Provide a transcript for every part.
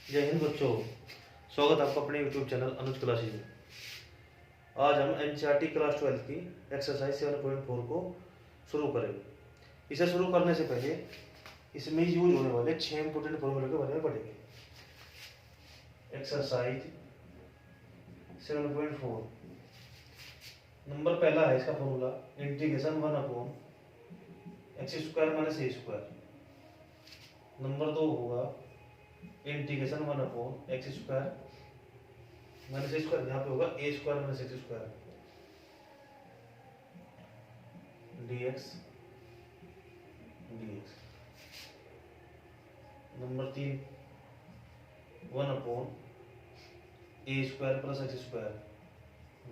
जय हिंद बच्चों, स्वागत है आपका अपने यूट्यूब चैनल अनुज क्लासेज में। आज हम एनसीईआरटी क्लास 12 की एक्सरसाइज 7.4 को शुरू करेंगे। इसे शुरू करने से पहले इसमें यूज होने वाले 6 इंपोर्टेंट फॉर्मूले के बारे में पढ़ेंगे। एक्सरसाइज 7.4 नंबर पहला है इसका formula integration 1/x² minus a²। Number 2 होगा इंटीग्रेशन 1/x² माइनस a², यहाँ पे होगा a² minus x² dx। Number 3 1/a² plus x²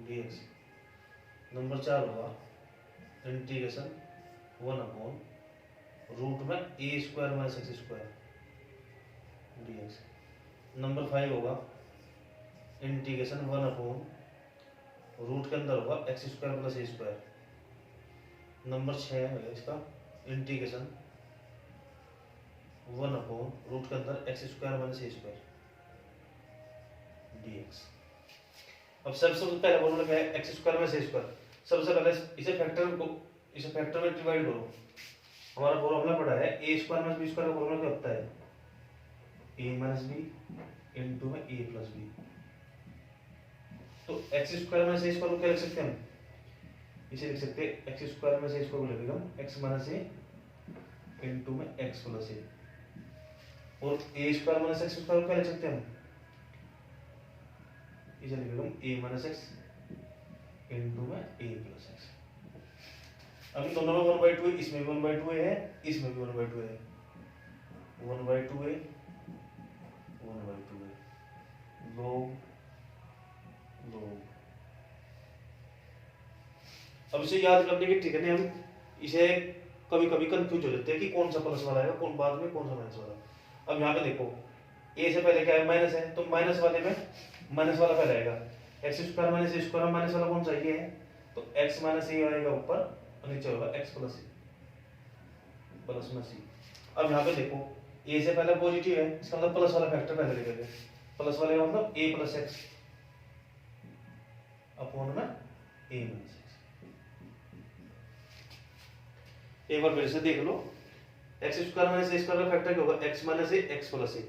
dx। Number 4 होगा इंटीग्रेशन 1/रूट में a² minus x² dx। Number 5 होगा इंटीग्रेशन 1/रूट के अंदर होगा x² प्लस a²। नंबर 6 है इसका इंटीग्रेशन 1/रूट के अंदर x² माइनस a² dx। अब सबसे पहले फॉर्मूला क्या है? x² minus a²। सबसे पहले इसे फैक्टर में डिवाइड करो। हमारा फॉर्मूला पड़ा है a² माइनस b² का फॉर्मूला क्या होता है? a माइनस b इंटू में a प्लस b। तो x² माइनस a² को क्या लिख सकते हैं हम? इसे लिख सकते हैं x² माइनस a² को लिखेंगे हम x माइनस a इंटू में x प्लस a। और a² माइनस x² को क्या लिख सकते हैं हम? इसे लिखेंगे हम a माइनस x इंटू में a प्लस x। अब इन दोनों में 1/2 है, इसमें भी 1/2 है, इसमें भी 1/2 है। 1/2 है, 1/2 है, log। अब इसे याद करने की ट्रिक है, हम इसे कभी कभी कंफ्यूज हो जाते हैं कि कौन सा प्लस वाला है कौन बाद में कौन सा माइनस वाला। अब यहाँ पे देखो a से पहले क्या है? माइनस है, तो माइनस वाले में माइनस वाला पहले आएगा। x² माइनस a² माइनस वाला कौन सा ये है? तो x माइनस a आएगा ऊपर और नीचे होगा x प्लस में c। अब यहाँ पे देखो a से पहले पॉजिटिव है, इसका मतलब प्लस वाला फैक्टर पहले लिखेंगे। प्लस वाले का मतलब a प्लस x अपॉन में a माइनस x। एक बार फिर से देख लो, x² माइनस a² का फैक्टर क्या होगा? x minus a x plus a।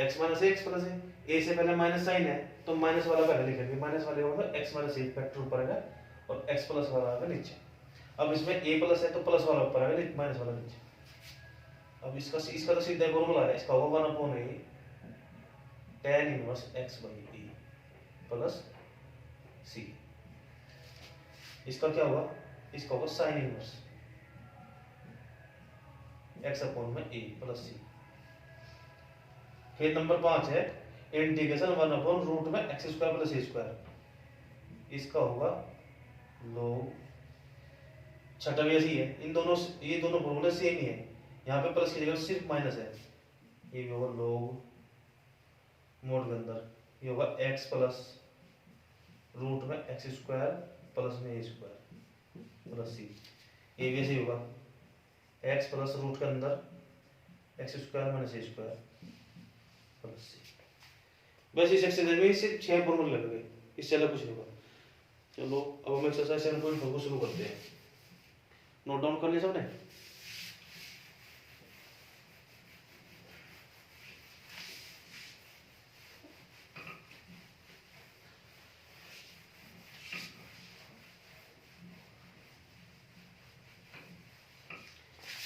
x minus a x plus a। a से पहले माइनस साइन है तो माइनस वाला पहले लिखेंगे। माइनस वाले का मतलब x माइनस a फैक्टर ऊपर आएगा और x प्लस वाला आएगा नीचे। अब इसमें a प्लस है तो प्लस वाला ऊपर आएगा, माइनस वाला नीचे। अब इसका तो सीधा फॉर्मूला है, इसका होगा 1/a tan inverse x by a plus c। इसका क्या होगा? इसका होगा साइन इनवर्स x अपॉन में a प्लस c। फिर नंबर 5 है इंटीग्रेशन 1/रूट में x² प्लस a²। इसका होगा log। छठा भी ऐसी है, ये दोनों फॉर्मूले सेम ही है। यहाँ पे प्लस की जगह सिर्फ माइनस है। ये भी होगा log मोड के अंदर ये होगा x प्लस रूट में x² प्लस में a² प्लस c। ये भी ऐसे होगा x प्लस रूट के अंदर x² minus a² plus c। बस इस एक्सरसाइज में सिर्फ 6 फॉर्मूले लग गए, इससे अलग कुछ नहीं होगा। चलो अब हम एक्सरसाइज 7.4 को शुरू करते हैं। नोट डाउन कर लिया सबने?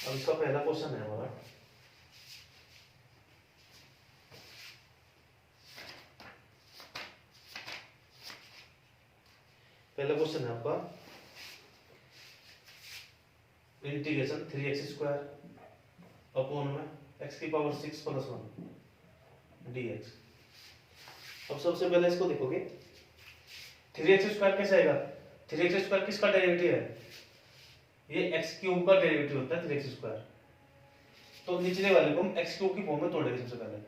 अब इसका पहला क्वेश्चन है हमारा, पहला क्वेश्चन है आपका इंटीग्रेशन 3x² अपॉन में x की पावर 6 प्लस 1 dx। अब सबसे पहले इसको देखोगे 3x² कैसे आएगा? 3x² किसका डेरिवेटिव है? ये x³ का डेरिवेटिव होता है 3x²। तो निचले वाले को हम x³ की फॉर्म में तोड़ेंगे। सबसे पहले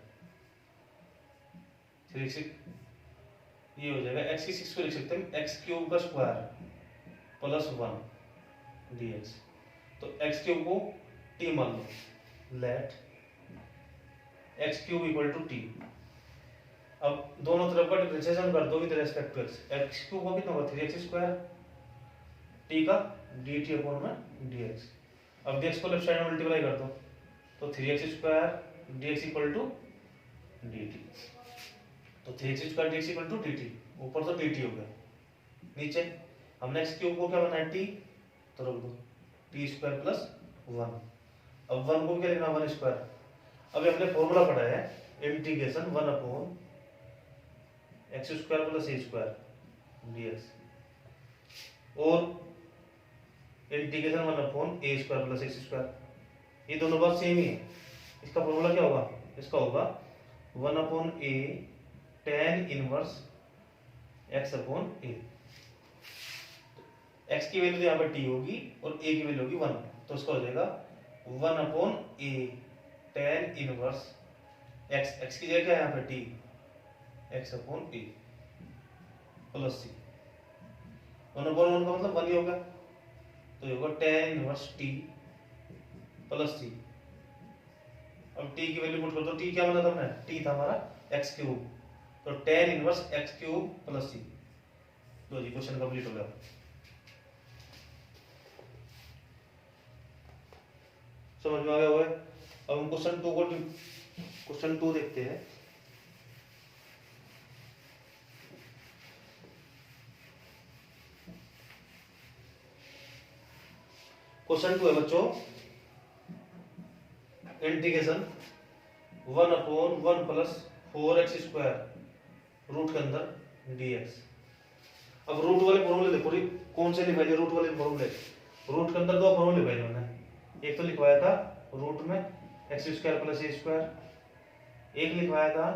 3x ये हो जाएगा x की 6 को लिख सकते हैं x³ का स्क्वायर प्लस 1 dx। तो x³ को t मान लो, let X cube equal to T. अब दोनों तरफ का डिफरेंशिएशन कर दो with respect to x. X cube का कितना होगा 3x स्क्वायर, टी का dt अपॉन में dx। अब dx को लेफ्ट साइड में मल्टीप्लाई कर दो तो 3x square dx equal to dt। तो 3x square dx equal to dt, ऊपर तो dt हो गया, नीचे हमने x क्यूब को क्या बनाया t, तो रख दो t स्क्वायर प्लस 1। अब 1 को क्या लिखना 1 स्क्वायर। अब हमने फॉर्मूला पढ़ा है integration 1 upon x square plus ए स्क्वायर dx और integration 1 upon A square plus X square. ये दोनों बात सेम ही है। इसका फॉर्मूला क्या होगा, इसका होगा 1 upon A tan inverse x upon A. x की वैल्यू यहाँ पर t होगी और a की वैल्यू होगी 1, तो इसका हो जाएगा 1 upon A tan inverse x की जगह क्या है यहाँ पर t, x upon A plus c। 1 upon 1 का मतलब 1 ही होगा, तो ये होगा tan inverse t plus c। अब t की वैल्यू पुट कर दो, t क्या बना था हमने, t था हमारा x क्यूब, तो tan inverse x cube plus c। लो जी क्वेश्चन कंप्लीट हो गया। समझ में आ गया हुआ है। अब हम क्वेश्चन 2 देखते हैं। क्वेश्चन 2 है बच्चों, integration 1 upon 1 plus 4x square root के अंदर dx। अब रूट वाले फॉर्मूले देखो, कौन से लिखवाए रूट वाले फॉर्मूले। रूट के अंदर दो फॉर्मूले लिखवाए मैंने, एक तो लिखवाया था रूट में एक्स स्क्वायर प्लस ए स्क्वायर, एक लिखवाया था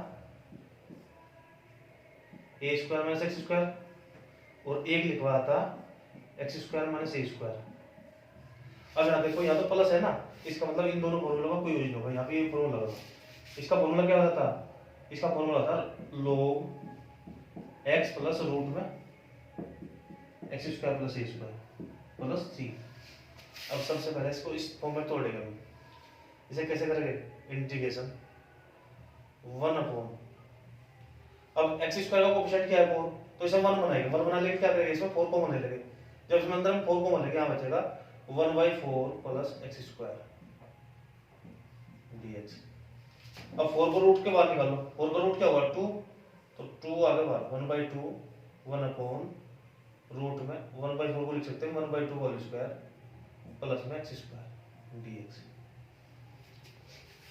ए स्क्वायर माइनस एक्स स्क्वायर, और एक लिखवाया था x square minus a square. अब यहाँ देखो, यहाँ तो प्लस है ना, इसका मतलब इन दोनों फॉर्मूलों का कोई यूज नहीं होगा। यहाँ पे ये फॉर्मूला लगा, इसका फॉर्मूला क्या होता था, इसका फॉर्मूला था log x प्लस रूट में एक्स स्क्वायर प्लस ए स्क्वायर प्लस सी। अब सबसे पहले इसको इस फॉर्म में तोड़ेगा हम। इसे कैसे करेंगे, इंटीग्रेशन 1 अपॉन, अब एक्स स्क्वायर का कोएफिशिएंट क्या है 4, तो इसे 1 बनाएंगे। 1 बना लेके क्या करेंगे, इसमें 4 कॉमन ले लेंगे। जब इसमें अंदर हम 4 कॉमन लेंगे, यहाँ बचेगा 1/4 प्लस एक्स स्क्वायर dx। अब 4 को रूट के बाहर निकालो, 4 का रूट क्या होगा 2, तो 2 आगे बाहर 1/2 1 अपॉन रूट में 1/4 को लिख सकते हैं 1/2 होल स्क्वायर प्लस में एक्स स्क्वायर dx।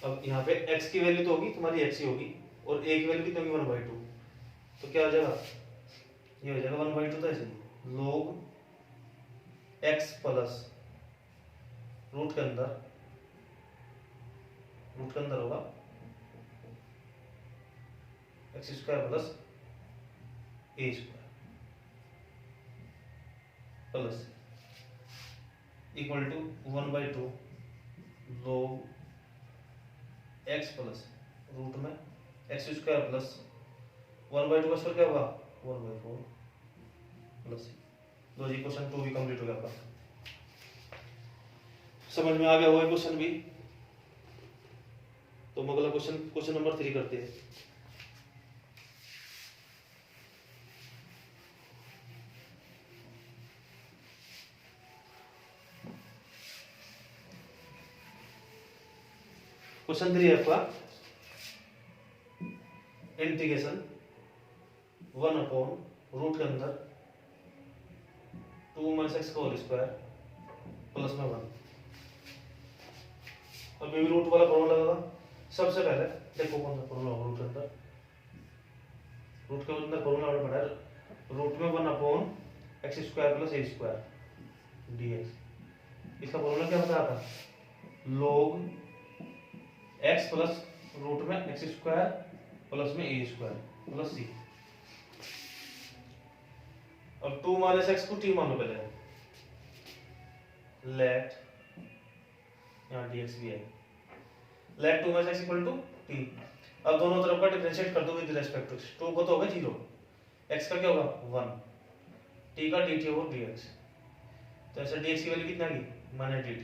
अब यहाँ पे x की वैल्यू तो होगी तुम्हारी x ही होगी, और a की वैल्यू कितनी होगी 1/2, तो क्या हो जाएगा, ये हो जाएगा 1/2, तो ऐसे ही log x प्लस रूट के अंदर होगा x square plus A square plus equal to 1/2 log x plus root में एक्स स्क्वायर प्लस 1/2 का स्क्वायर क्या होगा 1/4 प्लस। लो जी क्वेश्चन 2 भी कंप्लीट हो गया आपका। समझ में आ गया हुआ क्वेश्चन भी। तो हम अगला क्वेश्चन नंबर 3 करते हैं। क्वेश्चन 3 है आपका, इंटीग्रेशन 1 अपॉन रूट के अंदर 2 माइनस एक्स का होल स्क्वायर प्लस में 1। अब ये भी रूट वाला फॉर्मूला लगा। सबसे पहले देखो कौन सा फॉर्मूला होगा रूट के अंदर फॉर्मूला हमने पढ़ा है रूट में 1 अपॉन एक्स स्क्वायर प्लस ए स्क्वायर dx। इसका फॉर्मूला क्या बताया था, log x प्लस रूट में एक्स स्क्वायर प्लस में ए स्क्वायर प्लस सी। अब 2 माइनस एक्स को t मान लो पहले, लेट यहाँ dx भी है, let 2 minus x equal to t। अब दोनों तरफ का डिफरेंशिएट कर दो विद रिस्पेक्ट टू 2 को, तो होगा 0, x का क्या होगा 1, t का dt होगा dx। तो ऐसे dx की वैल्यू कितना की माइनस dt,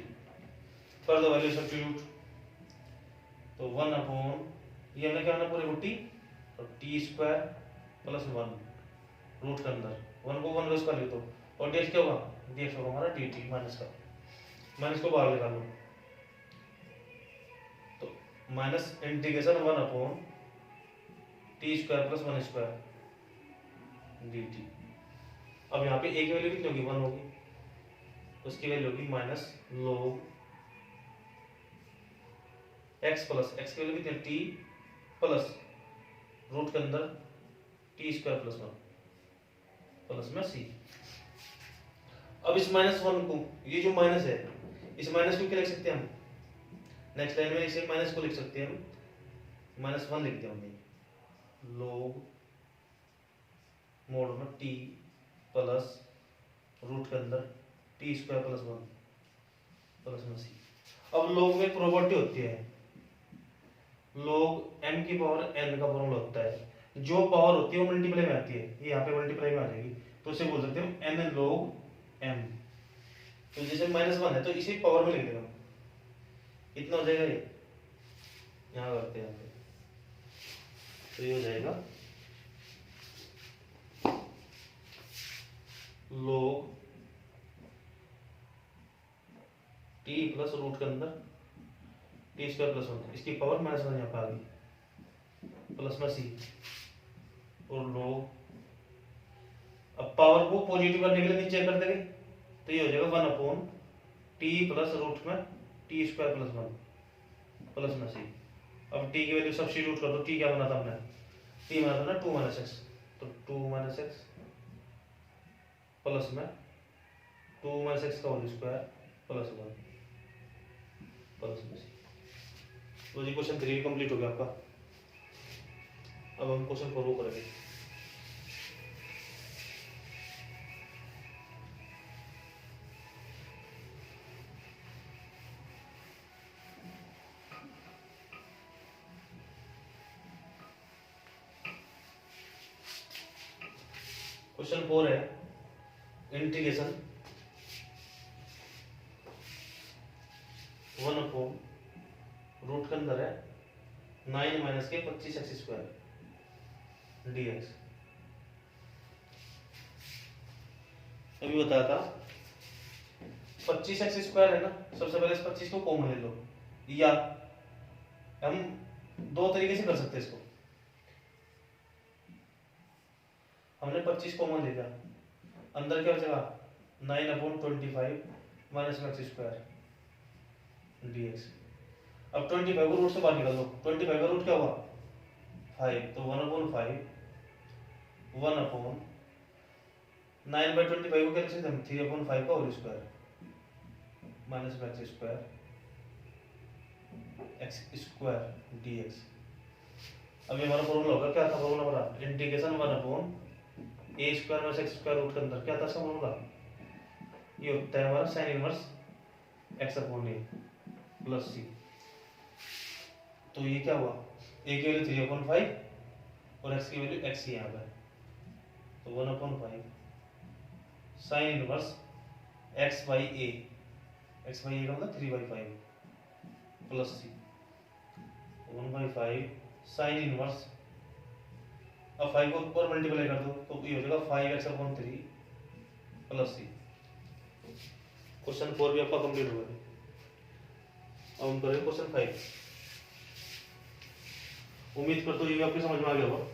कर दो वैल्यू सब्स्टिट्यूट, तो 1 अपॉन ये हमने क्या करना पूरे को टी, और टी स्क्वायर प्लस 1 रूट के अंदर 1 को 1 का लिख दो, और dx क्या होगा, dx होगा हमारा dt माइनस का, माइनस को बाहर निकालो, तो minus integration 1 upon t square plus 1 square dt। अब यहाँ पे a की वैल्यू कितनी होगी, 1 होगी, उसकी वैल्यू होगी minus log x plus x की वैल्यू कितनी, टी प्लस रूट के अंदर टी स्क्वायर प्लस 1 प्लस में सी। अब इस माइनस 1 को, ये जो माइनस है, इस माइनस को क्या लिख सकते हैं हम, नेक्स्ट लाइन में इसे माइनस को लिख सकते हैं हम, माइनस 1 लिखते हैं हमने, log मोड में टी प्लस रूट के अंदर टी स्क्वायर प्लस 1 प्लस में सी। अब log में प्रॉपर्टी होती है, log m की पावर n का फॉर्मूला होता है, जो पावर होती है वो मल्टीप्लाई में आती है, ये यहाँ पे मल्टीप्लाई में आ जाएगी, तो इसे बोल सकते हैं n log m। तो जैसे माइनस 1 है तो इसी पावर में लिख देगा, इतना हो जाएगा, ये यहाँ करते हैं, तो ये हो जाएगा log t प्लस रूट के अंदर टी स्क्वायर प्लस 1, इसकी पावर माइनस 1 यहाँ पे आ गई, प्लस में सी, और log, अब पावर को पॉजिटिव करने के लिए नीचे कर देंगे, तो ये हो जाएगा 1 अपॉन टी प्लस रूट में टी स्क्वायर प्लस 1 प्लस में सी। अब टी की वैल्यू सब्स्टिट्यूट कर दो, टी क्या बना था हमने, टी बना था ना 2 माइनस एक्स, तो 2 माइनस एक्स प्लस में 2 माइनस एक्स का होल स्क्वायर प्लस 1 प्लस में सी। तो जी क्वेश्चन 3 कंप्लीट हो गया आपका। अब हम क्वेश्चन 4 को करेंगे। क्वेश्चन 4 है इंटीग्रेशन 1 अपॉन रूट के अंदर है 9 माइनस के 25 एक्स स्क्वायर dx। अभी बताया था 25 एक्स स्क्वायर है ना, सबसे पहले इस 25 को कॉमन ले लो, या हम दो तरीके से कर सकते हैं इसको, हमने 25 कॉमन ले लिया, अंदर क्या बचेगा 9 upon 25 minus x square dx। अब 25 को रूट से बाहर निकाल दो, 25 का रूट क्या हुआ 5, तो 1 अपॉन 5 1 अपॉन 9/25 को क्या लिख सकते हैं हम, 3 अपॉन 5 का whole square minus x square x square dx। अब ये हमारा फॉर्मूला होगा, क्या था फॉर्मूला हमारा, integration 1 upon A square minus x square root के अंदर क्या था इसका फॉर्मूला, ये होता है हमारा sign inverse x upon A plus सी। तो ये क्या हुआ, ए की वैल्यू 3 अपॉन 5 और एक्स की वैल्यू एक्स ही यहाँ पे, तो 1 upon 5 sine inverse X by A, X by A का मतलब 3/5 प्लस सी 1/5 साइन इनवर्स, अब 5 को ऊपर मल्टीप्लाई कर दो तो ये हो जाएगा 5x अपॉन 3 प्लस सी। क्वेश्चन 4 भी आपका कंप्लीट हुआ है। अब हम करेंगे क्वेश्चन 5। उम्मीद करता हूँ ये भी आपकी समझ में आ गया होगा।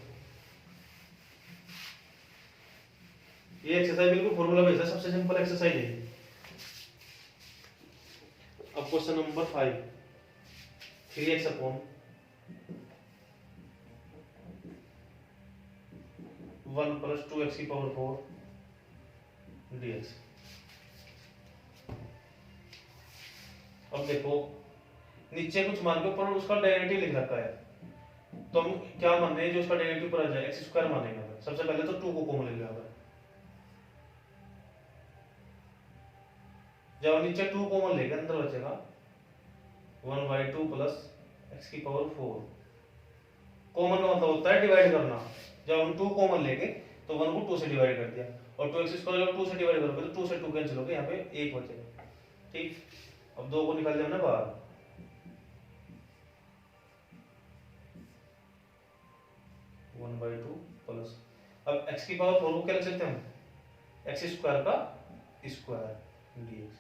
ये एक्सरसाइज बिल्कुल फॉर्मूला बेस्ड है, सबसे सिंपल एक्सरसाइज है। अब question number 5, 3x upon 1 plus 2x की पावर 4 dx। अब देखो नीचे कुछ मान के ऊपर उसका डेरिवेटिव लिख रखा है, तो हम क्या मान रहे हैं, जो उसका डेरिवेटिव पर आ जाए एक्स स्क्वायर मानेंगे। सबसे पहले तो 2 को कॉमन ले लिया, जब नीचे 2 कॉमन लेके अंदर बचेगा 1/2 प्लस एक्स की पावर 4। कॉमन का मतलब होता है डिवाइड करना, जब हम 2 कॉमन लेके तो 1 को 2 से डिवाइड कर दिया, और 2x स्क्वायर जब 2 से डिवाइड करोगे तो 2 से 2 कैंसिल होगा, यहाँ पे 1 बचेगा। ठीक, अब 2 को निकाल दिया हमने बाहर, 1/2 प्लस, अब x की पावर 4 को क्या लिख सकते हैं हम, एक्स स्क्वायर का स्क्वायर dx।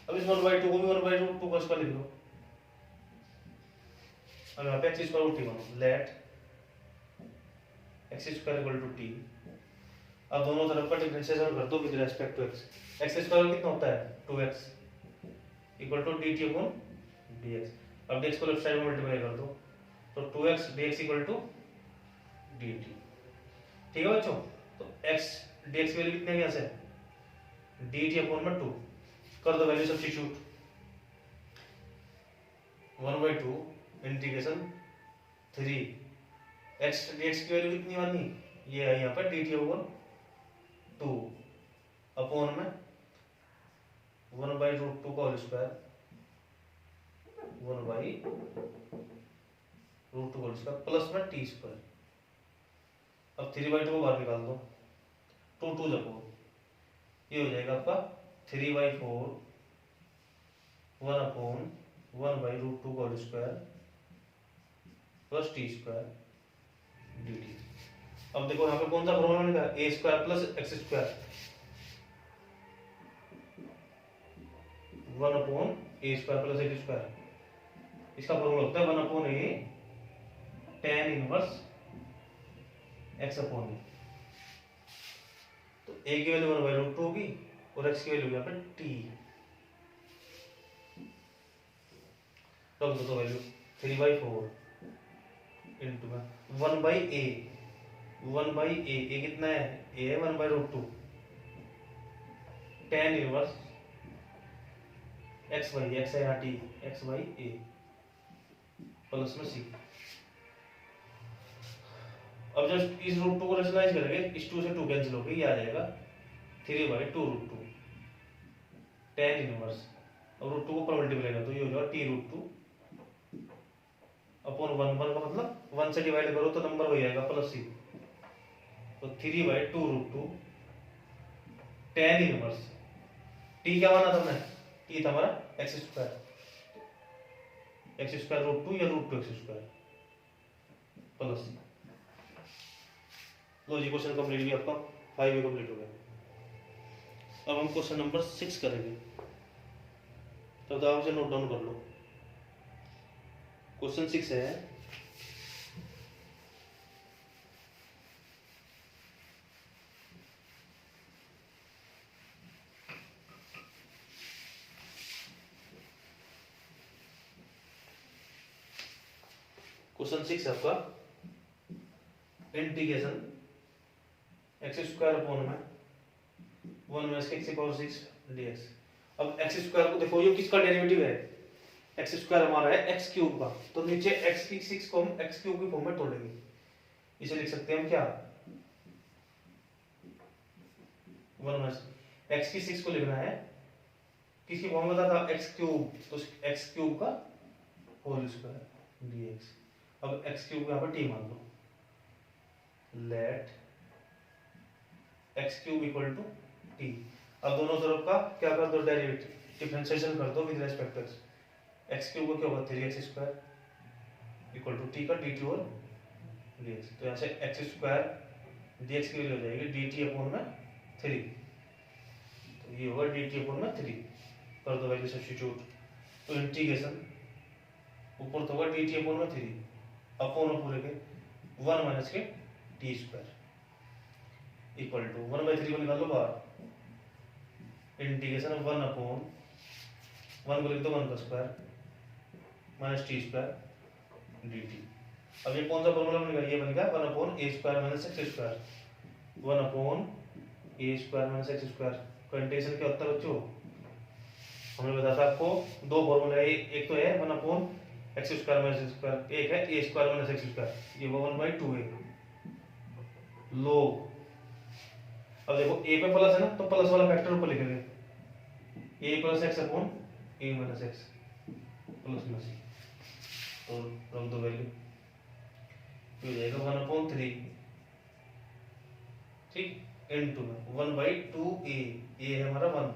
अब इस 1/2 को भी 1/2 का स्क्वायर लिख लो। अब यहाँ पे एक्स स्क्वायर को टी मानो, let x square equal to T. अब दोनों तरफ का डिफरेंशिएशन कर दो with respect to x. X square कितना होता है 2x equal to dt upon dx। अब dx को लेफ्ट साइड में मल्टीप्लाई कर दो तो 2x dx equal to dt। ठीक है बच्चों, तो x dx की वैल्यू कितनी है यहाँ से, dt अपॉन में 2 कर दो value substitute. 1/2 integration 3 x dx की वैल्यू कितनी मानी, ये है यहाँ पर dt अपॉन 2 अपॉन में 1/√2 का whole square 1/√2 whole square plus में टी स्क्वायर। अब 3/2 को बाहर निकाल दो, 2 2 जब ये हो जाएगा आपका 3/4 1 अपॉन 1/√2 का whole square plus T square dt। अब देखो यहाँ पे कौन सा फॉर्मूला निकला, A square plus X square 1 upon A square plus X square, इसका फॉर्मूला होता है 1 upon A tan inverse x upon A. तो a की वैल्यू 1/√2 होगी और x की वैल्यू यहाँ पे t, रख दो तो value 3/4 into 1/a 1/a, a कितना है, a है 1/√2 tan inverse x by x है यहाँ t, x by a plus में c। अब जब इस √2 को रेशनलाइज करेंगे, इस 2 से 2 कैंसिल हो गई, ये आ जाएगा 3/2√2 tan इनवर्स। अब √2 को ऊपर मल्टीप्लाई कर दो, ये हो जाएगा t√2 अपॉन 1 का मतलब 1 से डिवाइड करो तो नंबर हो जाएगा प्लस c, तो 3/2√2 tan इनवर्स। t क्या माना था हमने, t था हमारा एक्स स्क्वायर, एक्स स्क्वायर √2 या √2 एक्स स्क्वायर प्लस c। लो जी क्वेश्चन कंप्लीट भी आपका 5 भी कंप्लीट हो गया। अब हम क्वेश्चन नंबर 6 करेंगे, तो आप इसे नोट डाउन कर लो। क्वेश्चन 6 है, क्वेश्चन 6 है आपका इंटीग्रेशन एक्स स्क्वायर अपॉन में 1 में इसके x की पावर 6 dx। अब एक्स स्क्वायर को देखो, ये किसका डेरिवेटिव है, एक्स स्क्वायर हमारा है एक्स क्यूब का, तो नीचे एक्स की 6 को हम एक्स क्यूब की फॉर्म में तोड़ेंगे। इसे लिख सकते हैं हम क्या, 1 में एक्स की 6 को लिखना है किसकी फॉर्म में था, एक्स क्यूब, तो एक्स क्यूब का होल स्क्वायर dx। अब एक्स क्यूब यहाँ पर t मान लो, let X cube equal to T. अब दोनों तरफ का क्या कर दो, डेरिवेटिव डिफरेंशिएशन कर दो with respect to x cube को क्या होगा 3x square equal to T का dt और dx। तो यहाँ से एक्स स्क्वायर dx की वैल्यू हो जाएगी dt अपॉन में 3, तो ये होगा dt अपॉन में 3, कर दो वैल्यू सब्स्टिट्यूट। तो इंटीग्रेशन ऊपर तो होगा dt अपॉन में 3 अपॉन पूरे के 1 माइनस के टी स्क्वायर इक्वल टू 1/3 को निकाल लो बाहर, इंटीग्रेशन 1 अपॉन 1 को लिख दो 1 का square minus T square dt। अब ये कौन सा फॉर्मूला बनेगा, ये बनेगा 1 upon A square minus x square, 1 upon A square minus x square का इंटीग्रेशन क्या होता है बच्चों, हमने बताया था आपको दो फॉर्मूला, एक तो है 1 upon x square minus x square, एक है ए स्क्वायर माइनस एक्स स्क्वायर, ये 1/2 है लो। अब देखो a पे प्लस है ना, तो प्लस वाला फैक्टर ऊपर लिखेंगे, a plus x upon a minus x plus में c, तो रख दो वैल्यू, हो जाएगा 1/3 ठीक इनटू 1/2a, a है हमारा 1,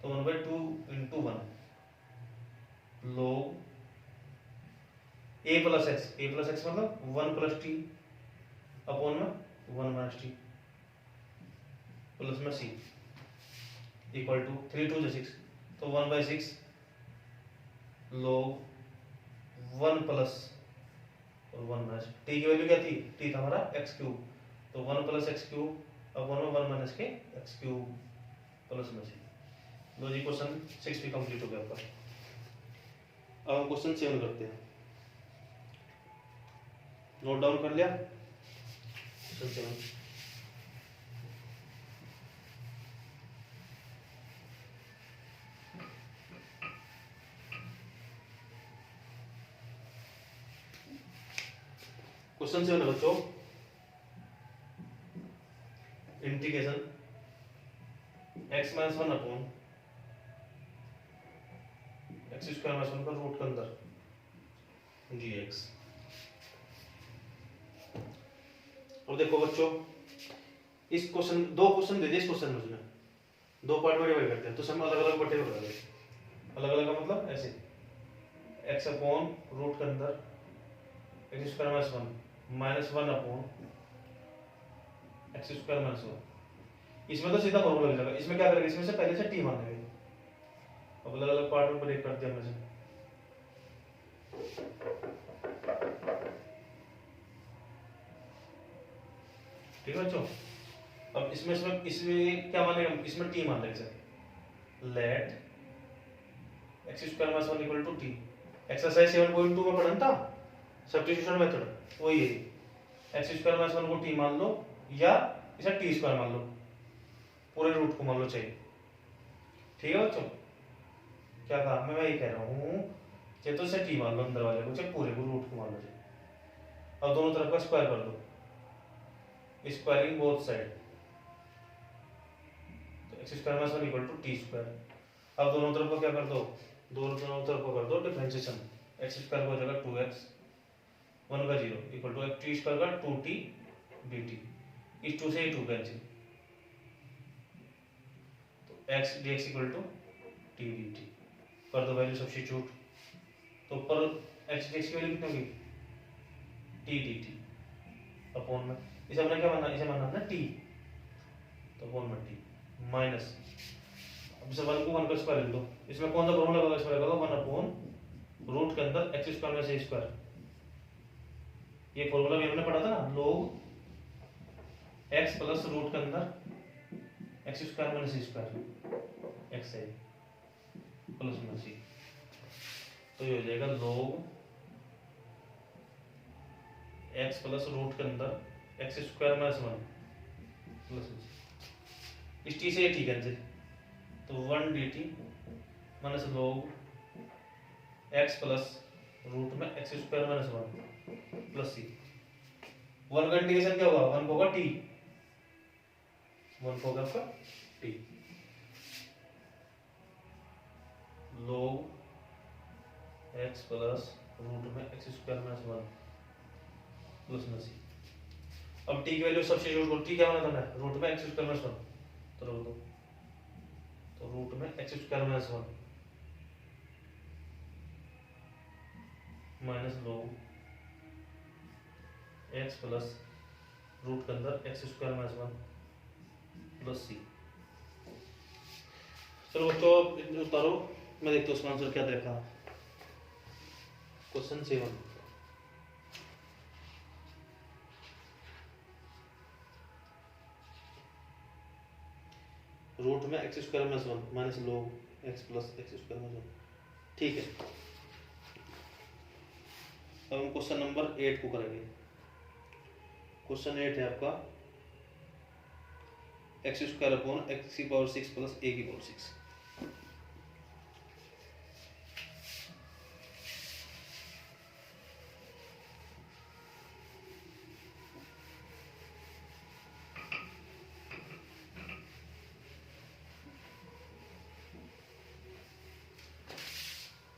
तो 1/2 into 1 log a plus x मतलब 1 प्लस टी अपॉन में 1 माइनस टी प्लस में सी इक्वल टू 3 2 6 तो 1/6 log 1 प्लस और 1 माइनस टी की वैल्यू क्या थी, टी था हमारा एक्स क्यूब, तो 1 प्लस एक्स क्यूब अपॉन में 1 माइनस के एक्स क्यूब प्लस में सी। लो जी क्वेश्चन 6 भी कंप्लीट हो गया आपका। अब हम क्वेश्चन 7 करते हैं। नोट डाउन कर लिया क्वेश्चन 7। क्वेश्चन 7 है बच्चों, integration x minus 1 upon x square minus 1 का रूट के अंदर dx। अब देखो बच्चों, इस क्वेश्चन दो क्वेश्चन दे दिए, इस क्वेश्चन में उसने दो पार्ट में डिवाइड करते हैं, तो सब अलग अलग बटे में कर देंगे। अलग अलग का मतलब ऐसे x अपॉन रूट के अंदर x square minus 1 minus 1 upon x square minus 1। इसमें तो सीधा फॉर्मूला लग जाएगा, इसमें क्या करेंगे, इसमें से पहले से टी मान लेंगे। अब अलग अलग पार्ट में ब्रेक कर दिया हमने। ठीक है बच्चों, अब इसमें क्या मानेंगे हम, इसमें टी मान लेंगे। Let x square minus 1 equal to t. Exercise 7.2 में पढ़ा था सब्स्टिट्यूशन मेथड, वही है। एक्स स्क्वायर माइनस 1 को टी मान लो या इसे टी स्क्वायर मान लो, पूरे रूट को मान लो चाहिए। ठीक है बच्चों, क्या कहा मैं वही कह रहा हूँ, चाहे तो इसे टी मान लो अंदर वाले को, चाहे पूरे को रूट को मान लो चाहिए। अब दोनों तरफ का स्क्वायर कर दो, स्क्वायरिंग बोथ साइड, तो x square minus 1 equal to t square. अब दोनों तरफ को क्या कर दो, दोनों तरफ को कर दो डिफरेंशिएशन। एक्स स्क्वायर हो जाएगा 2x 1 का 0 इक्वल टू टी स्क्वायर का 2t dt। इस 2 से 2 कैंसिल, तो x dx equal to t dt। कर दो वैल्यू सब्स्टिट्यूट, तो ऊपर x dx की वैल्यू कितनी होगी, t dt अपॉन में इसे हमने क्या माना, इसे माना ना t, तो अपॉन में t माइनस, अब इसे 1 को 1 का स्क्वायर लिख दो। इसमें कौन सा फॉर्मूला लगा, इसमें लगा 1 अपॉन रूट के अंदर एक्स स्क्वायर में से स्क्वायर। ये फॉर्मूला भी हमने पढ़ा था ना, log x प्लस रूट के अंदर x square minus square x है प्लस में सी, तो ये हो जाएगा log x प्लस रूट के अंदर एक्स स्क्वायर माइनस 1 प्लस में सी। इस टी से ये टी कैंसिल, तो 1 dt minus log x plus root में x square minus 1 plus c. 1 का इंटीग्रेशन क्या होगा, 1 होगा t, 1 होगा आपका t, log x plus root में एक्स स्क्वायर माइनस 1 प्लस में सी। अब t की वैल्यू सब्स्टिट्यूट करो, t क्या होना था, रूट में एक्स स्क्वायर माइनस 1, तो रख दो, तो रूट में x square minus 1 minus log x plus root के अंदर x square minus 1 plus c. चलो बच्चों उतारो, मैं देखता हूँ उसका आंसर क्या देखा। क्वेश्चन 7, रूट में x square minus 1 minus log x plus X square minus 1। ठीक है, अब हम क्वेश्चन नंबर 8 को करेंगे। क्वेश्चन 8 है आपका एक्स स्क्वायर अपॉन एक्स की पावर 6 प्लस ए की पावर 6।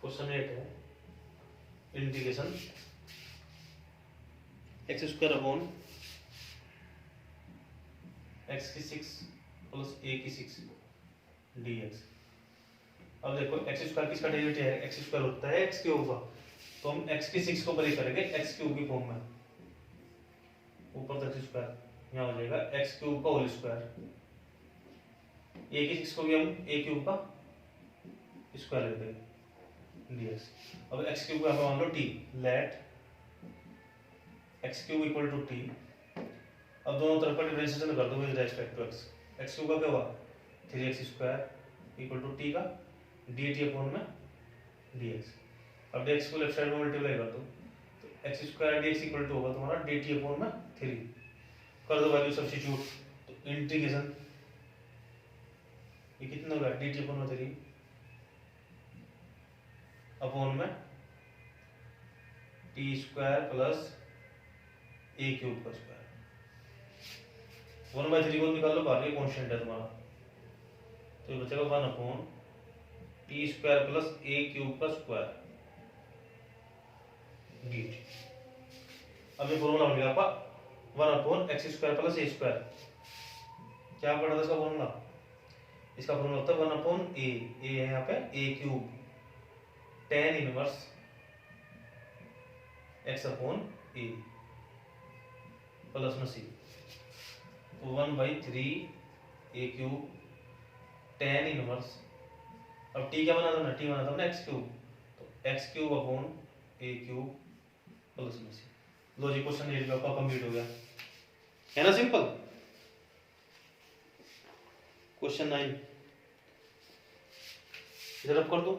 क्वेश्चन 8 है integration x square upon x की 6 प्लस ए की 6 dx। अब देखो एक्स स्क्वायर किसका डेरिवेटिव है, एक्स स्क्वायर होता है एक्स क्यूब का, तो हम एक्स की 6 को ब्रेक करेंगे एक्स क्यूब की फॉर्म में, ऊपर तो एक्स स्क्वायर, यहाँ हो जाएगा एक्स क्यूब का होल स्क्वायर, ए की इसको भी हम ए क्यूब का स्क्वायर लिख देंगे डीएक्स। अब एक्स क्यूब को यहाँ पे मान लो T, let X cube equal to T. अब दोनों तरफ का डिफरेंशिएशन कर दो with respect to x. X cube का क्या हुआ 3x square equal to T का dt अपॉन में dx। अब dx को लेफ्ट साइड में मल्टीप्लाई कर दो तो x square dx equal to होगा तुम्हारा dt अपॉन में 3। कर दो वैल्यू सब्स्टिट्यूट, तो इंटीग्रेशन ये कितना होगा dt अपॉन में 3 अपॉन में t square plus a cube का स्क्वायर। 1/3 को निकाल लो बाहर, ये कांस्टेंट है तुम्हारा, तो ये बचेगा 1 अपॉन टी स्क्वायर प्लस ए क्यूब का स्क्वायर dt। अब ये फॉर्मूला बन गया आपका 1 अपॉन एक्स स्क्वायर प्लस ए स्क्वायर। क्या पढ़ा था इसका फॉर्मूला? इसका फॉर्मूला होता है 1 अपॉन ए है यहाँ पे A cube tan inverse x upon A plus में सी, तो 1/3 ए क्यूब tan इनवर्स। अब t क्या बना था ना, t बना था ना x क्यूब, तो x क्यूब अपॉन ए क्यूब प्लस में सी। लो जी क्वेश्चन 8 आपका कंप्लीट हो गया, है ना सिंपल। क्वेश्चन 9 इधर अब कर दो।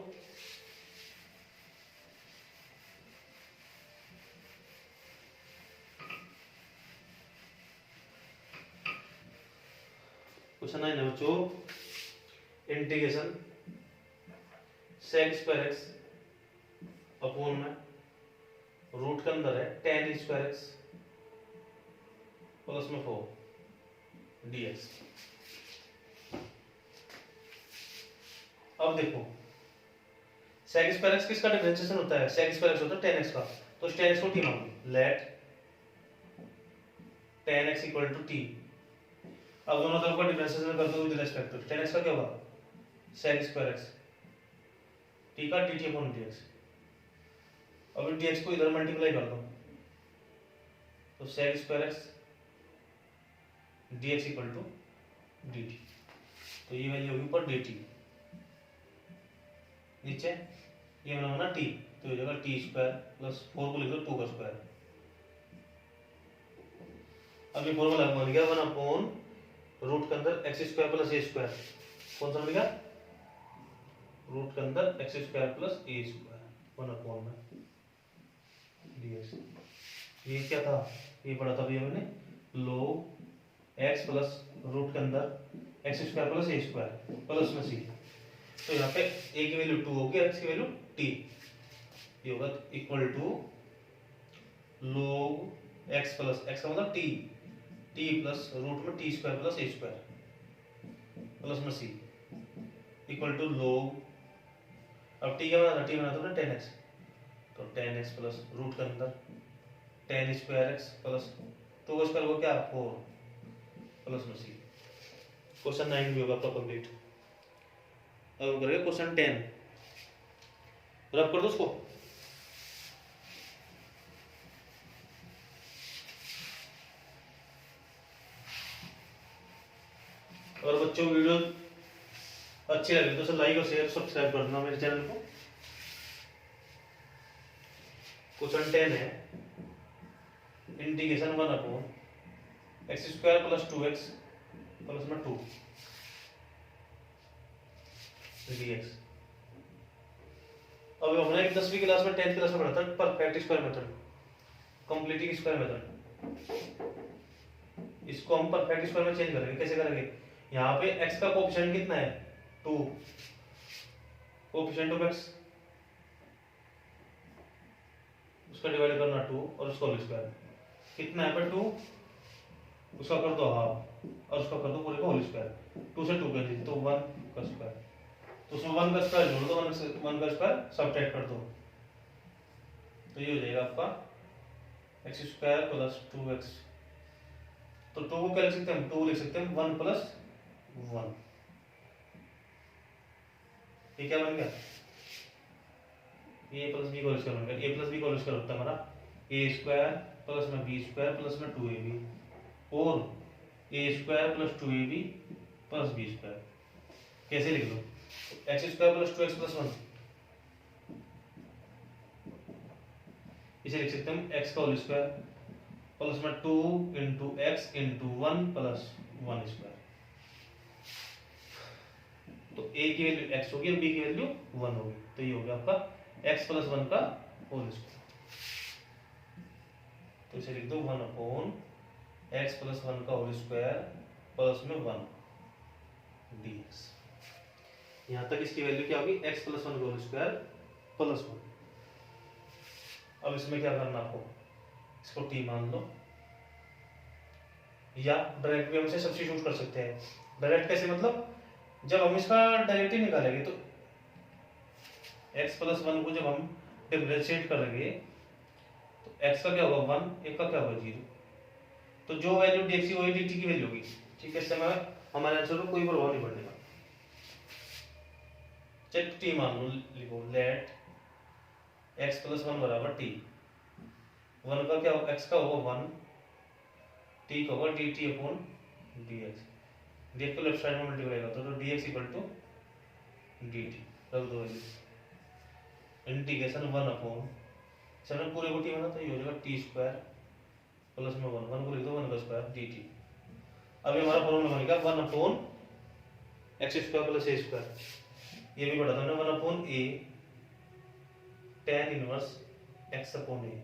क्वेश्चन 9 है बच्चों, integration sec square x upon में रूट के अंदर है tan स्क्वायर x प्लस में 4 dx। अब देखो sec स्क्वायर x किसका डिफरेंशिएशन होता है? sec स्क्वायर x होता है tan x का, तो tan x को t मान लो, let tan x equal to t। अब दोनों तरफ का डिफरेंशिएशन कर दो with respect to tan x का क्या होगा sec स्क्वायर x t का dt अपॉन dx। अब dx को इधर मल्टीप्लाई कर दो तो sec square x dx equal to dt, तो ये वैल्यू होगी ऊपर dt, नीचे ये बना ना t, तो ये जगह t स्क्वायर प्लस 4 को लिख दो 2 का स्क्वायर। अब ये फॉर्मूला बन गया 1 अपॉन रूट के अंदर एक्स स्क्वायर प्लस ए स्क्वायर। कौन सा बन गया? रूट के अंदर एक्स स्क्वायर प्लस ए स्क्वायर 1 अपॉन में dx। ये क्या था? ये पढ़ा था भैया मैंने log x प्लस रूट के अंदर एक्स स्क्वायर प्लस ए स्क्वायर प्लस में सी। तो यहाँ पे a की वैल्यू 2 होगी, x की वैल्यू t, ये होगा equal to log x plus x का मतलब t प्लस रूट में टी स्क्वायर प्लस ए स्क्वायर प्लस में सी इक्वल टू log, अब t क्या बना था? t बना था ना tan x, तो tan x प्लस रूट के अंदर tan स्क्वायर x प्लस 2 का स्क्वायर हो क्या 4 प्लस में सी। क्वेश्चन 9 भी होगा आपका कंप्लीट। अब हम करेंगे क्वेश्चन 10, रब कर दो उसको। और बच्चों वीडियो अच्छी लगे तो लाइक और शेयर सब्सक्राइब कर देना मेरे चैनल को। क्वेश्चन 10 है, integration 1 upon x square plus 2x plus में 2 dx। अब हमने 10वीं क्लास में 10th क्लास में पढ़ा था perfect square method, completing square method. इसको हम परफेक्ट स्क्वायर में चेंज करेंगे। कैसे करेंगे? यहाँ पे x का कोएफिशिएंट कितना है 2, कोएफिशिएंट ऑफ x उसका डिवाइड करना 2 और उसका होल स्क्वायर कितना है पर 2, उसका कर दो हाफ और उसका कर दो पूरे का होल स्क्वायर। 2 से 2 कर दीजिए तो 1 का स्क्वायर, तो उसमें 1 का स्क्वायर जोड़ दो, 1 का स्क्वायर सब्ट्रैक्ट कर दो, तो ये हो जाएगा आपका एक्स स्क्वायर प्लस 2x। तो 2 को क्या लिख सकते हैं? 2 लिख सकते हैं 1 प्लस 1। ये क्या बन गया? a प्लस बी का होल स्क्वायर बन गया। a प्लस बी का होल स्क्वायर होता है हमारा a स्क्वायर प्लस में बी स्क्वायर प्लस में 2ab और A square plus 2ab plus B square. कैसे लिख लो? X square plus 2x plus 1, इसे लिख सकते हैं एक्स का होल स्क्वायर प्लस में 2 into x into 1 plus 1 square. तो a की वैल्यू x होगी और b की वैल्यू 1 होगी, तो ये हो गया आपका x प्लस 1 का होल स्क्वायर। तो इसे लिख दो 1 अपॉन एक्स प्लस 1 का होल स्क्वायर प्लस में 1 dx। यहां तक इसकी वैल्यू क्या होगी? x प्लस 1 का होल स्क्वायर प्लस 1। अब इसमें क्या करना आपको, इसको t मान लो, या डायरेक्ट भी हम इसे सब्स्टिट्यूट कर सकते हैं। डायरेक्ट कैसे? मतलब जब हम इसका डायरेक्टिव निकालेंगे तो x प्लस 1 को जब हम डिफरेंशिएट करेंगे तो x का क्या होगा 1, एक का क्या होगा 0। तो जो वैल्यू dx वही dt की वैल्यू होगी। ठीक है, इससे हमारे आंसर पर कोई प्रभाव नहीं पड़ेगा। चेक t मान लो, लिखो लेट x प्लस 1 बराबर t। 1 का क्या होगा? x का होगा 1, t का होगा dt अपॉन dx। dx को लेफ्ट साइड में मल्टीप्लाई करते हो तो dx इक्वल टू dt रख दो वैल्यू। इंटीग्रेशन 1 अपॉन, चलो पूरे को t बना तो ये हो जाएगा t स्क्वायर प्लस में 1 को लिख दो 1 का स्क्वायर dt। अब ये हमारा फॉर्मूला बनेगा 1 अपॉन एक्स स्क्वायर प्लस ए स्क्वायर। ये भी पढ़ा था हमने 1 upon a tan inverse x upon a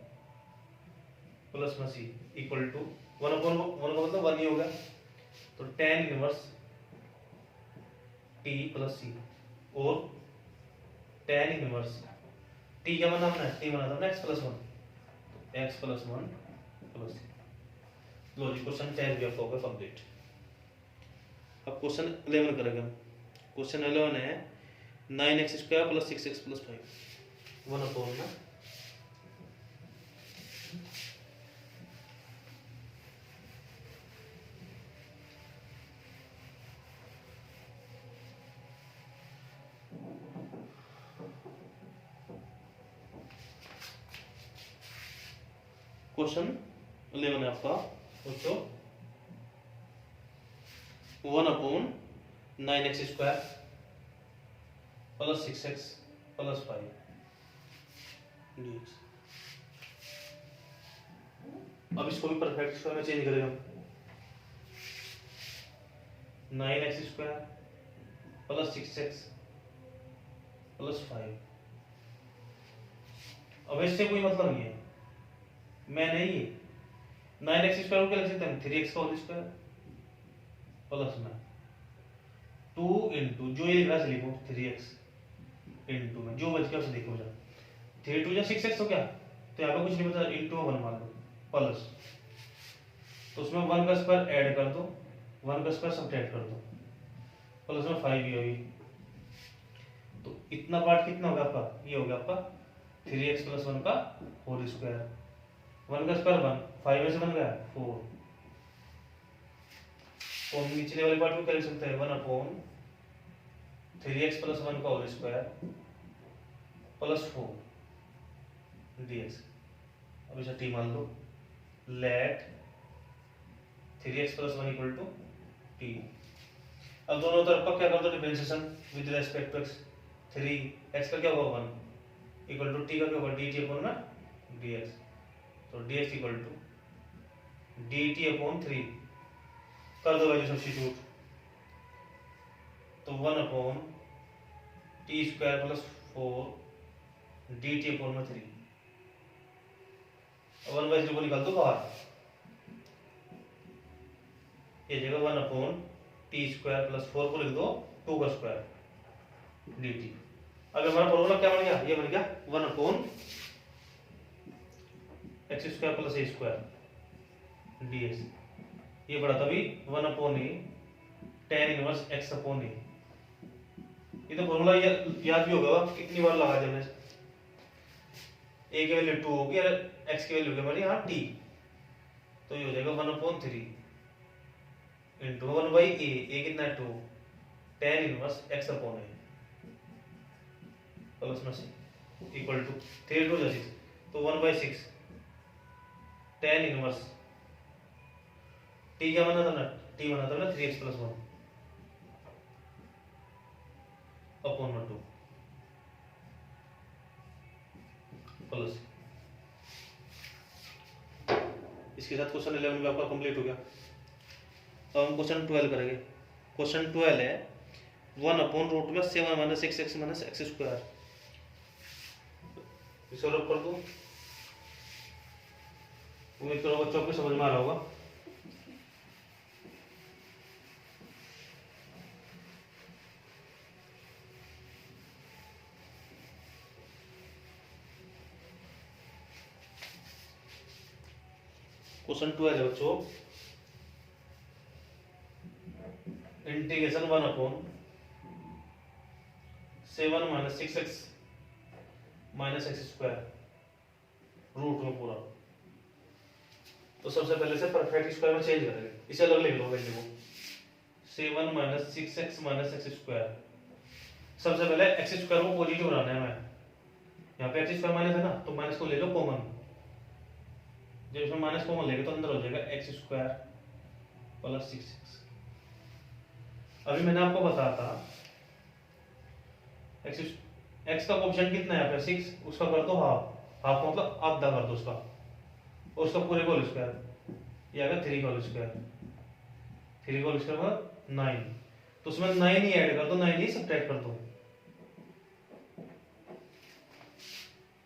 plus में c इक्वल टू 1 अपॉन 1 का मतलब 1 ही होगा, तो tan inverse t plus c और tan इनवर्स t क्या बना हमने? t बना था x plus 1, x plus 1 plus c। लो जी, क्वेश्चन 10 भी आपका होगा कंप्लीट। अब क्वेश्चन 11 करेंगे। क्वेश्चन 11 है 9x square plus 6x plus 5 1 upon में क्वेश्चन 11 है आपका बच्चों 1 upon 9x square plus 6x plus 5 dx। अब इसको भी परफेक्ट स्क्वायर में चेंज करेगा। 9x square plus 6x plus 5। अब इससे कोई मतलब नहीं है, मैं नहीं, 9x स्क्वायर को क्या लिख सकते हैं? 3x का होल स्क्वायर प्लस में 2 इंटू जो ये लिख रहा है लिखो 3x इंटू में जो बच गया उसे देखो जरा 3 2 6x तो क्या, तो यहाँ पे कुछ नहीं बचा, इंटू 1 मान लो प्लस, तो उसमें 1 का स्क्वायर ऐड कर दो, 1 का स्क्वायर सब्ट्रैक्ट कर दो, प्लस में 5 ही होगी। तो इतना पार्ट कितना होगा आपका? ये होगा आपका 3x प्लस 1 का होल स्क्वायर। 1 का स्क्वायर 1, 5 में से बन गया 4। तो हम निचले वाले पार्ट को क्या लिख सकते हैं? 1 अपॉन 3x प्लस 1 का होल स्क्वायर प्लस 4 dx। अब इसे t मान लो, let 3x plus 1 equal to t। अब दोनों तरफ का क्या कर दो differentiation with respect to x। 3x का क्या होगा 1 इक्वल टू t का क्या होगा dt अपॉन में dx। तो dx equal to dt upon 3 कर दो वैल्यू सब्स्टिट्यूट, तो 1 upon t square plus 4 dt upon में 3। 1/0 को निकाल दो बाहर, ये जगह 1 अपॉन टी स्क्वायर प्लस 4 को लिख दो 2 का स्क्वायर dt। अब हमारा फॉर्मूला क्या बन गया? ये बन गया 1 अपॉन एक्स स्क्वायर प्लस ए स्क्वायर dx। ये बड़ा तभी 1 upon A tan inverse x upon ए। ये तो फॉर्मूला याद भी होगा, कितनी बार लगा जब a की वैल्यू 2 होगी और x की वैल्यू क्या बनी यहाँ t, तो ये हो जाएगा 1 अपॉन 3 इंटू 1/a, a कितना है 2 tan inverse x upon A plus में c इक्वल टू 3 2 6, तो 1/6 टेन इनवर्स टी क्या बना था ना, टी बना था ना 3x + 1 अपॉन 2 प्लस। इसके साथ क्वेश्चन 11 भी आपका कंप्लीट हो गया। अब हम क्वेश्चन 12 करेंगे। क्वेश्चन 12 है 1/√में 7 - x - x²। इसे रब कर दो। उम्मीद करो बच्चों को समझ में आ रहा होगा। क्वेश्चन 12 है बच्चों, इंटीग्रेशन 1/7 - 6x - x² रूट में पूरा। तो सबसे पहले से परफेक्ट स्क्वायर में चेंज करेंगे, इसे अलग लिख लो वैल्यू को 7 - 6x - x²। सबसे पहले x² को पॉजिटिव बनाना है हमें। यहाँ पे x² माइनस है ना, तो माइनस को ले लो कॉमन। जब इसमें माइनस कॉमन लेंगे तो अंदर हो जाएगा x² + 6x। अभी मैंने आपको बताया था x का कोएफिशिएंट कितना है यहाँ पे 6, उसका कर दो हाफ। हाफ मतलब आधा कर दो उसका, और उसका पूरे का होल स्क्वायर। ये आएगा 3 का होल स्क्वायर। 3 का होल स्क्वायर मतलब 9। तो उसमें 9 ही ऐड कर दो, 9 ही सब्ट्रैक्ट कर दो।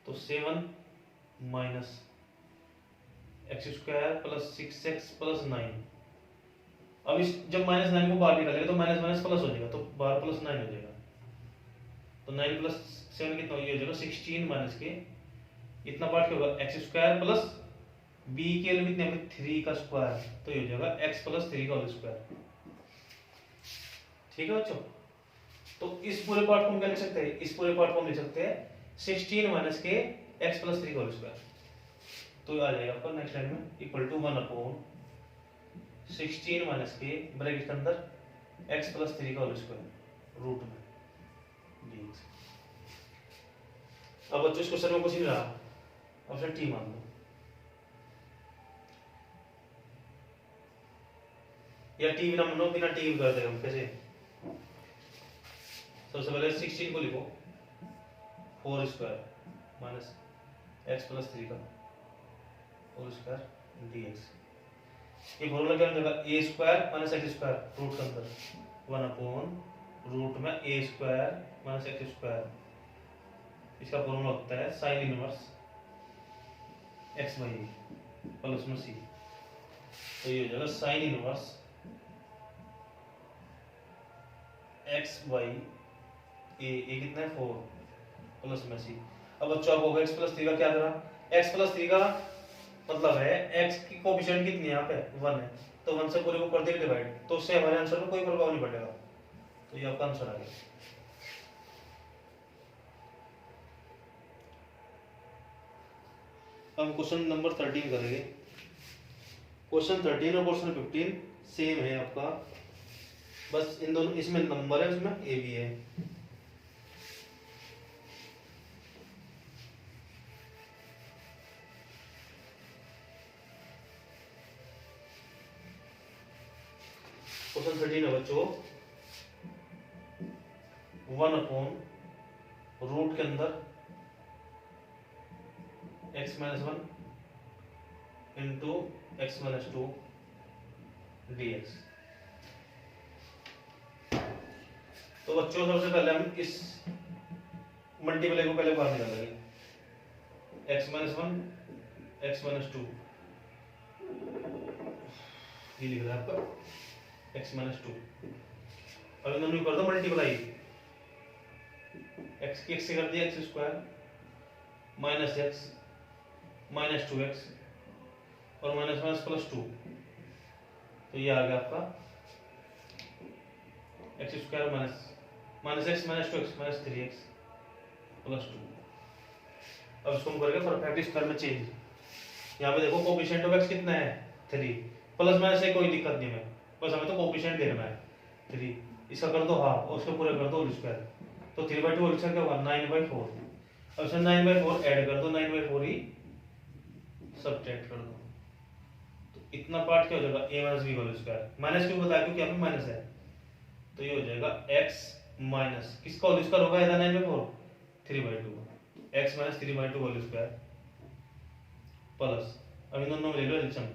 तो 7 - x² + 6x + 9। अब इस जब -9 को बाहर निकालेगा तो माइनस माइनस प्लस हो जाएगा, तो बाहर +9 हो जाएगा। तो 9 + 7 कितना ये हो जाएगा 16 माइनस के इतना पार्ट क्या होगा x² प्लस b के लिए कितने हमें 3 का स्क्वायर, तो ये हो जाएगा x + 3 का होल स्क्वायर। ठीक है बच्चों। तो इस पूरे पार्ट को हम क्या लिख सकते हैं, इस पूरे पार्ट को हम लिख सकते हैं 16 माइनस के x + 3 का होल स्क्वायर। तो आ जाएगा आपका नेक्स्ट लाइन में इक्वल टू 1/16 माइनस के ब्रैकेट के अंदर x + 3 का होल स्क्वायर रूट में dx। अब बच्चों इस क्वेश्चन में कुछ नहीं रहा, ऑप्शन टी मान लो, या टी बिना मानो, बिना टी कर देगा हम कैसे। सबसे पहले 16 को लिखो 4² माइनस x + 3 का होल स्क्वायर dx। ये फॉर्मूला क्या होगा a² - x² रूट के अंदर 1/√में a² - x²। इसका फॉर्मूला होता है sin इनवर्स x/a प्लस में c। तो ये हो जाएगा sin इनवर्स x/a। ये कितना है 4 प्लस में c। अब बच्चों आपको x + 3 का क्या करा, x + 3 का मतलब है x की कोएफिशिएंट कितनी है यहाँ पे 1 है, तो 1 से पूरे को कर देंगे डिवाइड, तो उससे हमारे आंसर में कोई प्रभाव नहीं पड़ेगा। तो ये आपका आंसर आ गया। हम क्वेश्चन नंबर 13 करेंगे। क्वेश्चन 13 और क्वेश्चन 15 सेम है आपका, बस इन दोनों इसमें नंबर है, उसमें ए भी है। क्वेश्चन 13 है बच्चों 1/√के अंदर x - 1 × x - 2 dx। तो बच्चों सबसे पहले हम इस मल्टीप्लाई को पहले बाहर निकालेंगे, x - 1 x - 2 ये लिख रहा है आपका x - 2। अब इन दोनों कर दो मल्टीप्लाई, x की x से कर दिया x² minus x minus 2x और माइनस माइनस प्लस 2। तो ये आ गया आपका x² minus x minus 2x minus 3x plus 2। अब इसको हम करेंगे परफेक्ट स्क्वायर में चेंज। यहाँ पे देखो कोएफिशिएंट ऑफ x कितना है 3, प्लस माइनस से कोई दिक्कत नहीं है, बस हमें तो कोएफिशिएंट देखना है 3। इसका कर दो हाफ और उसको पूरा कर दो होल स्क्वायर, तो 3/2 होल स्क्वायर क्या होगा 9/4। अब इसमें 9/4 ऐड कर दो, 9/4 ही सब्ट्रैक्ट कर दो। इतना पार्ट क्या हो जाएगा a minus b whole square, minus क्यों बताया क्योंकि यहाँ पे माइनस है, तो ये हो जाएगा एक्स माइनस किसका होल स्क्वायर होगा, इधर 9/4 3/2 x minus 3/2 whole square plus, अब इन दोनों में ले लो एलसीएम,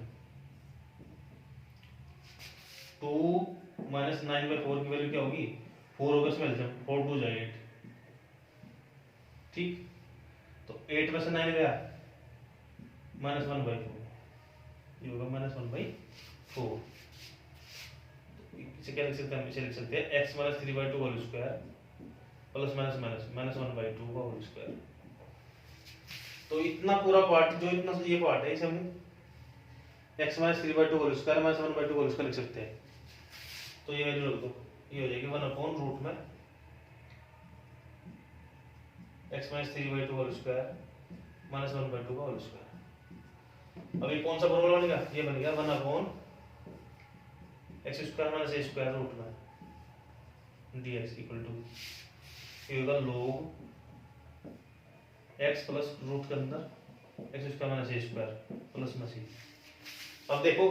2 माइनस 9/4 की वैल्यू क्या होगी 4 होगा, इसमें एलसीएम 4 2 जाए 8, ठीक, तो 8 में से 9 गया -1/4, ये होगा -1/4, इसे क्या लिख सकते हैं, हम इसे लिख सकते हैं x minus 3/2 whole square plus minus minus -1/2 का होल स्क्वायर। तो इतना पूरा पार्ट जो इतना ये पार्ट है इसे हम x minus 3/2 whole square minus 1/2 whole square लिख सकते हैं, तो ये वैल्यू रख दो, ये हो जाएगी 1/रूट में x minus 3/2 whole square minus 1/2 का होल स्क्वायर। अब ये कौन सा फॉर्मूला बनेगा, ये बन गया 1/x square minus a square root में dx इक्वल टू, ये होगा log x प्लस रूट के अंदर x square minus a square plus में c। अब देखो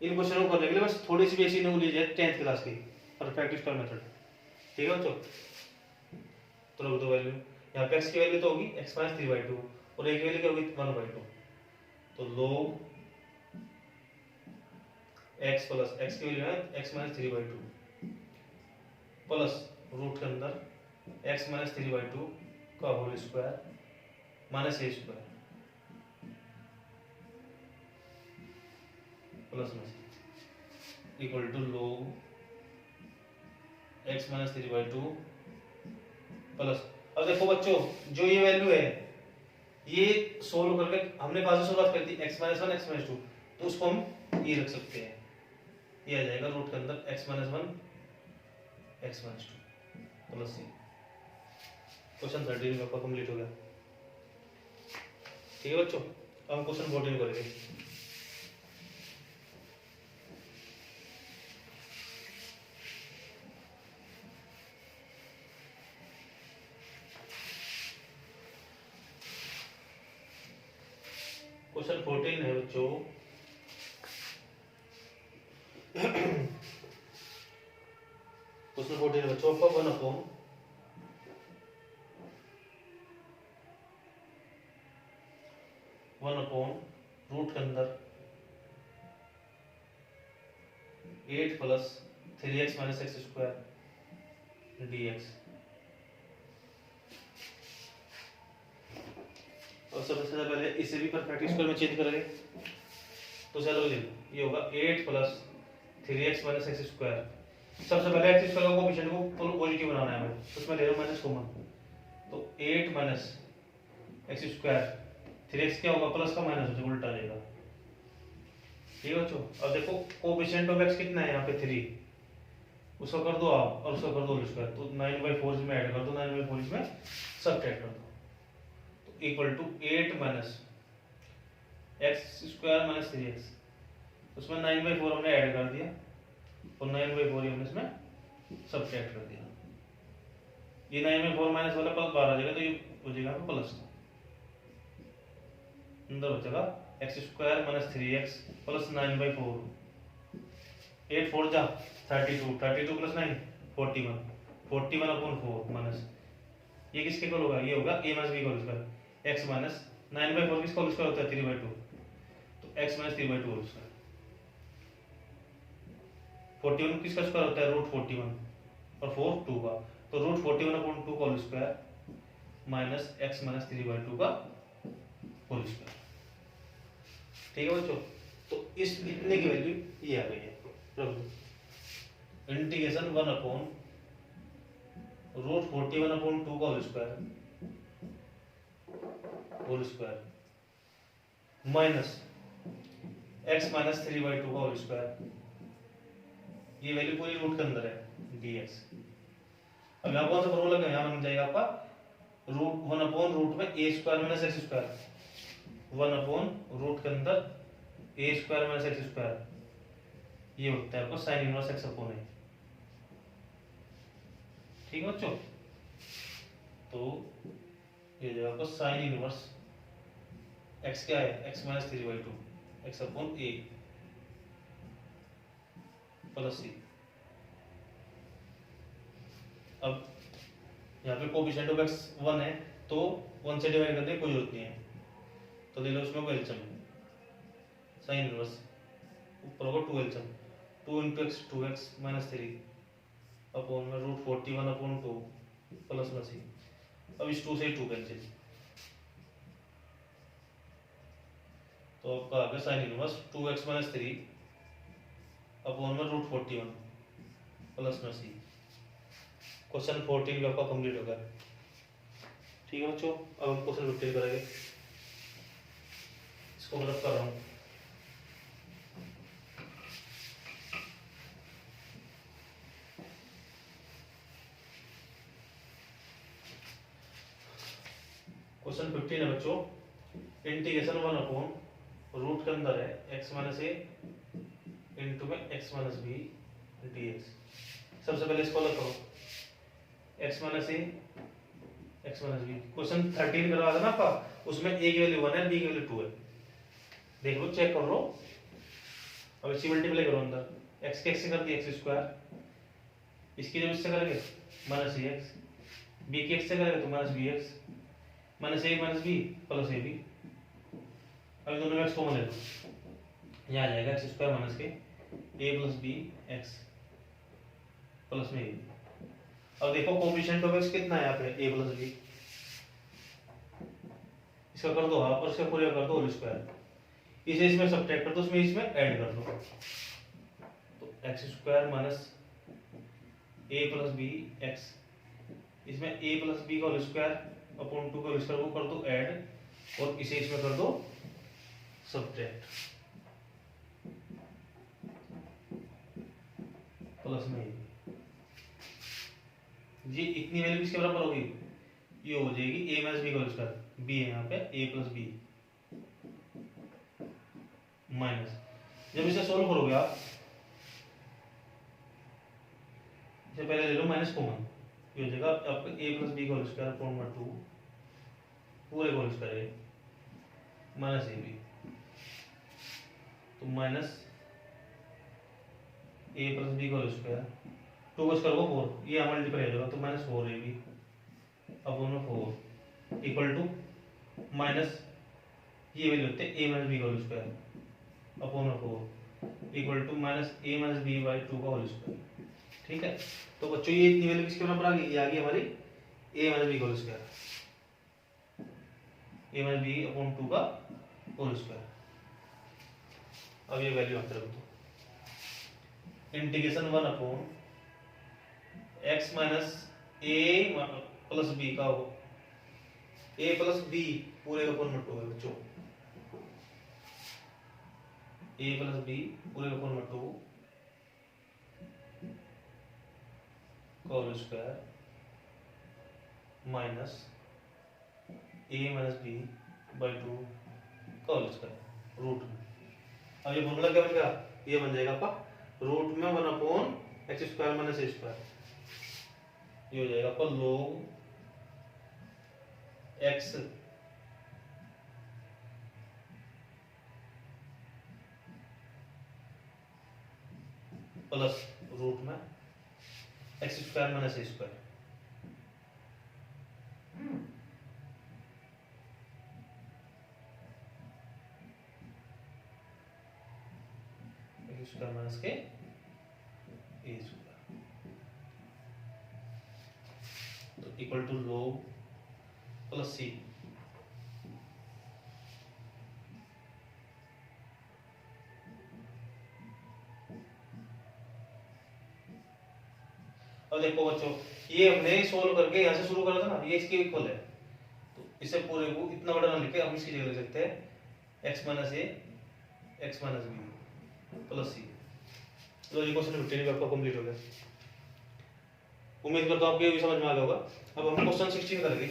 इन क्वेश्चनों को करने के लिए बस थोड़ी सी बेसिक नॉलेज है 10th क्लास की, परफेक्ट स्क्वायर मेथड, ठीक है बच्चों। तो रख दो वैल्यू, यहाँ पे x की वैल्यू तो होगी x माइनस 3/2 और a की वैल्यू क्या होगी 1/2, तो log x प्लस x की वैल्यू है x माइनस 3/2 प्लस रूट के अंदर x माइनस 3/2 का whole square minus a square plus में equal to log x minus 3/2 plus, अब देखो बच्चों जो ये वैल्यू है ये सोल्व करके हमने कहाँ से शुरुआत कर दी x माइनस 1 x माइनस 2, तो उसको हम ये रख सकते हैं, ये आ जाएगा रूट के अंदर x minus 1 x minus 2 plus c। Question 13 आपका कंप्लीट हो गया, ठीक है बच्चों। अब हम क्वेश्चन 14 करेंगे। क्वेश्चन 14 है बच्चों, क्वेश्चन 14 है बच्चों आपका 1/रूट के अंदर 8 plus 3x minus x square dx। और सबसे पहले इसे भी परफेक्ट स्क्वायर में चेंज करेंगे, तो चलो ये होगा 8 plus 3x minus x square. सबसे पहले x स्क्वायर को कोएफिशिएंट को पॉजिटिव बनाना है हमें, उसमें ले लो माइनस कॉमन, तो 8 माइनस x स्क्वायर 3x क्या होगा प्लस का माइनस हो जाएगा, उल्टा जाएगा, ठीक है बच्चों। अब देखो कोएफिशिएंट ऑफ x कितना है यहाँ पे 3, उसको कर दो आप और उसको कर दो होल स्क्वायर, तो 9/4 इसमें ऐड कर दो, 9/4 इसमें सब्ट्रैक्ट कर दो, तो equal to 8 minus x square minus 3x, उसमें 9/4 हमने ऐड कर दिया और 9/4 हमने इसमें सब्ट्रैक्ट कर दिया, ये 9/4 माइनस वाला प्लस 12 आ जाएगा, तो ये हो जाएगा प्लस, अंदर बचेगा x square minus 3x plus 9/4, 8 4 जा 32, 32 प्लस 9 41, 41/4 माइनस, ये किसके इक्वल होगा, ये होगा a माइनस b का होल स्क्वायर, x माइनस 9/4 किसका होल स्क्वायर होता है 3/2, तो x माइनस 3/2 होल स्क्वायर, 41 किसका स्क्वायर होता है √41 और 4 2 का, तो √41/2 का whole square minus x minus 3/2 का होल स्क्वायर, ठीक है बच्चों। तो इस इतने की वैल्यू ये आ गई है, इंटीग्रेशन 1/√41/2 का whole square minus x minus 3/2 का होल स्क्वायर, ये वैल्यू पूरी रूट के अंदर है dx। अब यहाँ कौन सा फॉर्मूला लगा, यहाँ बन जाएगा आपका √1/रूट में a square minus x square, 1/रूट के अंदर a square minus x square, ये होता है आपका sine inverse x upon a, ठीक है बच्चों। तो ये जो आपका साइन इनवर्स x क्या है x minus 3/2 x upon A plus सी। अब यहाँ पे कोफिशिएंट ऑफ एक्स 1 है तो 1 से डिवाइड करने की कोई जरूरत नहीं है, तो ले लो उसमें को एलसीएम साइन इनवर्स ऊपर होगा 2 LCM 2 into x 2x minus 3 upon में रूट 41 अपॉन 2 प्लस में सी। अब इस 2 से 2 कैंसिल, तो आपका आ गया sine inverse 2x minus 3 upon में रूट 41 प्लस में सी। क्वेश्चन 14 आपका कंप्लीट होगा। ठीक है बच्चों, अब हम क्वेश्चन 15 करेंगे। इसको मतलब कर रहा हूँ। क्वेश्चन 15 है बच्चों, इंटीग्रेशन 1 अपॉन रूट के अंदर है x माइनस ए इंटू में x माइनस बी dx। सबसे पहले इसको अलग करो, x माइनस ए x माइनस बी। क्वेश्चन 13 करवा था ना आपका, उसमें a की वैल्यू 1 है, b की वैल्यू 2 है। देख लो, चेक कर लो। अब इसी मल्टीप्लाई करो अंदर, x के x से कर दिया x स्क्वायर, इसकी जब इससे करेंगे माइनस ax, b के x से करेंगे तो minus bx, minus a minus b plus a b. अब दोनों में x कॉमन ले लो, यहाँ आ जाएगा एक्स स्क्वायर माइनस के ए प्लस बी एक्स प्लस में ए। अब देखो कोफिशिएंट ऑफ एक्स कितना है यहाँ पे ए प्लस बी, इसका कर दो हाफ और इसका पूरा कर दो होल स्क्वायर। इसे इसमें सब्ट्रैक्ट कर दो, उसमें इसमें ऐड कर दो, तो एक्स स्क्वायर माइनस ए प्लस बी एक्स, इसमें ए प्लस बी का होल स्क्वायर अपॉन 2 का होल स्क्वायर वो कर दो ऐड, और इसे इसमें कर दो सब्ट्रैक्ट प्लस में ये इतनी वैल्यू किसके बराबर होगी, ये हो जाएगी a माइनस बी का होल स्क्वायर, b है यहाँ पे a प्लस बी माइनस। जब इसे सोल्व करोगे आप, इसे पहले ले लो माइनस कॉमन, ये हो जाएगा आपका a प्लस बी का होल स्क्वायर अपॉन में 2 पूरे का whole square minus a b, तो माइनस a प्लस बी का होल स्क्वायर 2 का स्क्वायर वो 4, ये मल्टीप्लाई हो जाएगा तो माइनस 4 ए बी अपॉन में 4 इक्वल टू माइनस ये वैल्यू होते हैं a माइनस बी का होल स्क्वायर अपॉन में 4 equal to minus a minus b by 2 का होल स्क्वायर। ठीक है, तो बच्चों ये इतनी वैल्यू किसके बराबर आ गई, ये आ गई हमारी a माइनस बी का whole square, a minus b upon 2 का होल स्क्वायर। अब ये वैल्यू अंदर रख दो, integration 1 upon x minus a plus B का हो a प्लस बी पूरे का अपॉन में 2 है बच्चों, a प्लस बी पूरे का अपॉन में 2 का whole square minus a minus b by 2 का होल स्क्वायर रूट में। अब ये फॉर्मूला क्या बनेगा, ये बन जाएगा आपका रूट में 1 upon x square minus a square, ये हो जाएगा आपका log x प्लस रूट में x square minus a square. Square minus के ए स्क्वायर, तो इक्वल टू log प्लस सी। अब देखो बच्चों, ये हमने सोल्व करके यहाँ से शुरू करा था ना, ये इसके इक्वल है, तो इसे पूरे को इतना बड़ा ना लिखे हम इसकी जगह लिख सकते हैं x माइनस ए एक्स माइनस बी प्लस सी। तो ये क्वेश्चन 15 आपका कंप्लीट हो गया। उम्मीद करता हूँ आपको ये भी समझ में आ गया होगा। अब हम क्वेश्चन 16 करेंगे।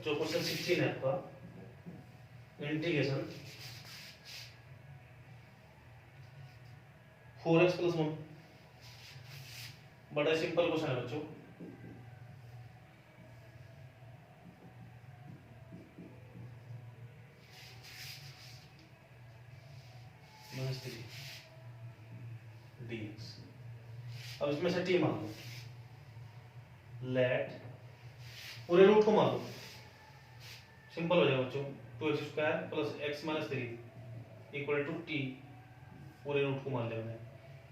जो क्वेश्चन 16 है आपका, इंटीग्रेशन 4x प्लस 1। बड़ा सिंपल क्वेश्चन है बच्चों। dx। अब इसमें से t मान लो, लेट पूरे रूट को मान लो, सिंपल हो जाएगा बच्चों। 2x square plus x minus 3 equal to t, पूरे रूट को मान लिया मैंने।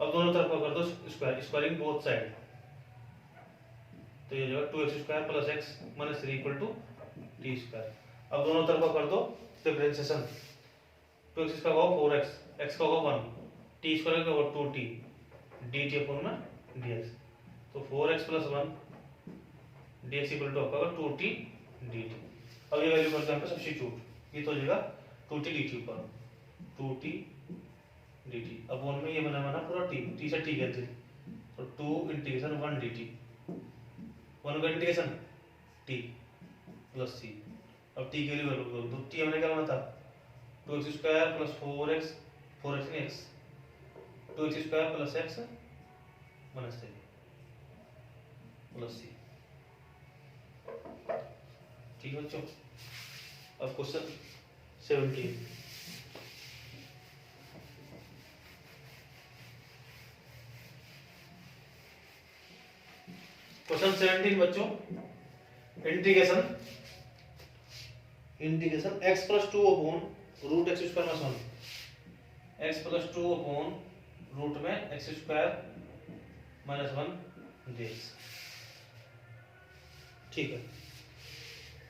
अब दोनों तरफ का कर दो स्क्वायर, स्क्वायरिंग बोथ साइड, तो ये हो जाएगा 2x square plus x minus 3 equal to t square. अब दोनों तरफ का कर दो डिफरेंशिएशन, 2x का होगा 4x, x का होगा 1, t स्क्वायर का होगा 2t dt अपॉन में dx। तो 4x plus 1 dx equal to आपका होगा 2t dt। अब ये वैल्यू करते हैं सब्स्टिट्यूट, ये तो हो जाएगा 2t dt ऊपर 2t dt अपॉन में ये बना पूरा t से t कैंसिल, तो 2 इंटीग्रेशन 1 dt, 1 का इंटीग्रेशन t प्लस c। अब t के लिए वैल्यू दो, तो t हमने क्या बना था 2x square plus 4x, 4x नहीं x, 2x square plus x minus 3 plus c। ठीक है बच्चों। अब क्वेश्चन 17, क्वेश्चन 17 बच्चों, integration x plus 2 upon root x square minus 1, x plus 2 upon root में एक्स स्क्वायर माइनस 1 dx। ठीक है,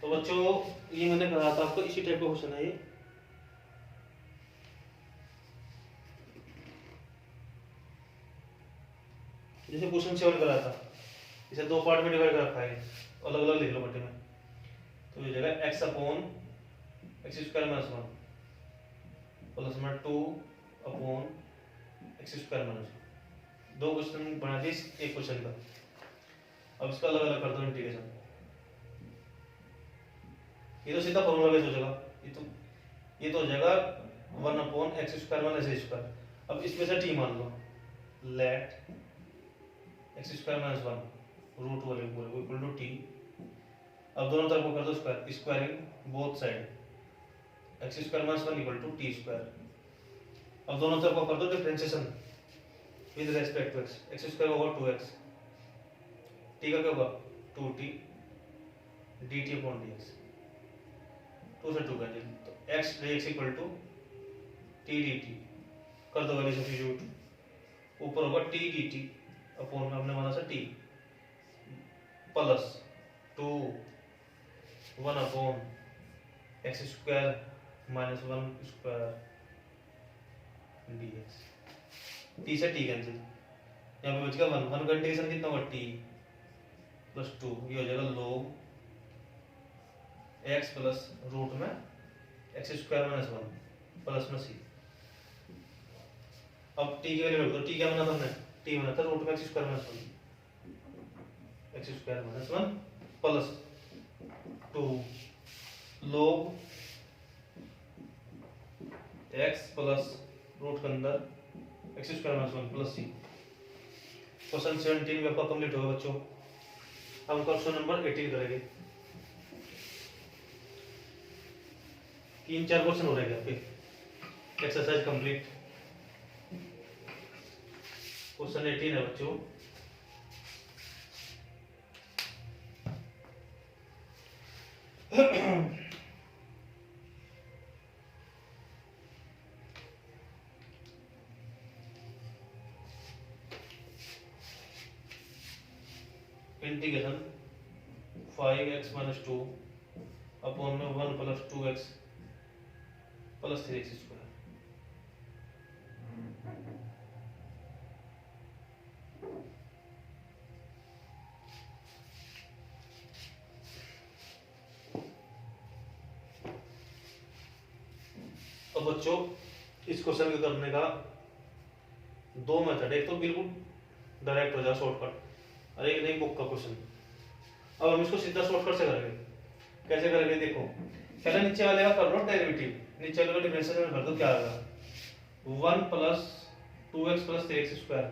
तो बच्चों ये मैंने कहा था आपको, इसी टाइप का क्वेश्चन है ये। जैसे क्वेश्चन 7 करा था, इसे दो पार्ट में डिवाइड कर रखा है, अलग अलग लिख लो बटे में। तो ये जगह x upon x square minus 1 plus में 2 अपॉन एक्स स्क्वायर माइनस 1, दो क्वेश्चन बना दिए एक क्वेश्चन का। अब इसका अलग अलग कर दो इंटीग्रेशन, ये तो सीधा फॉर्मूला बेस हो जाएगा, ये तो हो जाएगा 1 upon x square minus a square. अब इसमें से t मान लो, let x square minus 1 root वाले इक्वल टू t। अब दोनों तरफ को कर दो square, squaring both side, x square minus 1 equal to t square. अब दोनों तरफ को कर दो differentiation with respect to x, x square होगा 2x, t का क्या होगा 2t dt अपॉन dx, 2 से 2 कैंसिल, तो x dx equal to t dt। कर दो वैल्यू सब्स्टिट्यूट, ऊपर होगा t dt अपॉन में हमने माना था t plus 2 1 upon x square minus 1 square dx, t से t कैंसिल, यहाँ पे बचेगा 1 का इंटीग्रेशन कितना होगा t प्लस 2, ये हो जाएगा log x प्लस रूट में एक्स स्क्वायर माइनस 1 प्लस में c। अब t की वैल्यू रख दो, t क्या बना था हमने, t बना था रूट में x square minus 1, x square minus 1 plus 2 log x plus root के अंदर x square minus 1 plus c। Question 17 आपका कंप्लीट होगा बच्चों। हम क्वेश्चन नंबर 18 करेंगे, 3-4 क्वेश्चन हो रहेंगे आपके, एक्सरसाइज कंप्लीट। क्वेश्चन 18 है बच्चों, इंटीग्रेशन 5x माइनस 2 अपॉन में 1 plus 2x plus 3x square. तो बच्चों इस क्वेश्चन को करने का दो मेथड, एक तो बिल्कुल डायरेक्ट हो जाए शॉर्टकट, और एक नहीं बुक का क्वेश्चन। अब हम इसको सीधा शॉर्टकट से करेंगे। कैसे करेंगे देखो, पहले नीचे वाले का कर लो डेरिवेटिव, नीचे वाले का डिफरेंशिएशन कर दो, क्या आएगा 1 plus 2x plus 3x square.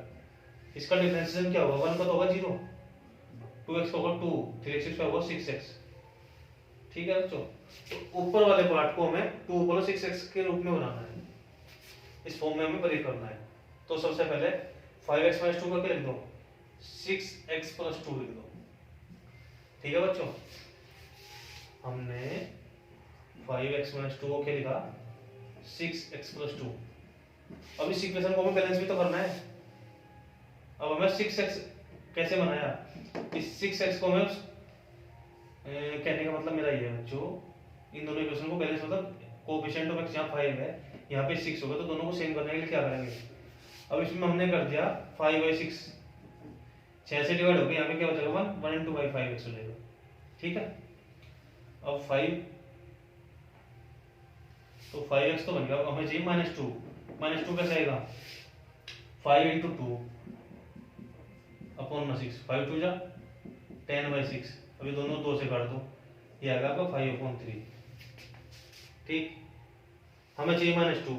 इसका डिफरेंशिएशन क्या होगा, 1 का तो होगा 0, 2x का होगा 2, 3x स्क्वायर होगा 6x। ठीक है बच्चों, तो ऊपर वाले पार्ट को हमें 2 प्लस 6x के रूप में बनाना है, इस फॉर्म में हमें ब्रेक करना है। तो सबसे पहले 5x माइनस 2 करके लिख दो, 6x प्लस 2 लिख दो। ठीक है बच्चों, हमने 5x माइनस 2 को क्या लिखा, 6x प्लस 2। अब इस इक्वेशन को हमें बैलेंस भी तो करना है। अब हमें 6x कैसे बनाया, इस 6x को हमें कहने का मतलब मेरा ये है बच्चों, इन दोनों इक्वेशन को बैलेंस मतलब कोएफिशिएंट ऑफ x यहाँ 5 है, यहाँ पे 6 होगा, तो दोनों को सेम करने के लिए क्या करेंगे, अब इसमें हमने कर दिया 5/6, 6 से डिवाइड हो गया, यहाँ पे क्या बचेगा 1, 1 into 5x हो जाएगा। ठीक है, अब 5, तो 5x तो बन गया, अब हमें चाहिए -2, -2 कैसे आएगा, 5 into 2 अपॉन 6, 5 2 जा 10/6, अभी दोनों 2 से काट दो, ये आएगा आपका 5/3। ठीक, हमें चाहिए -2,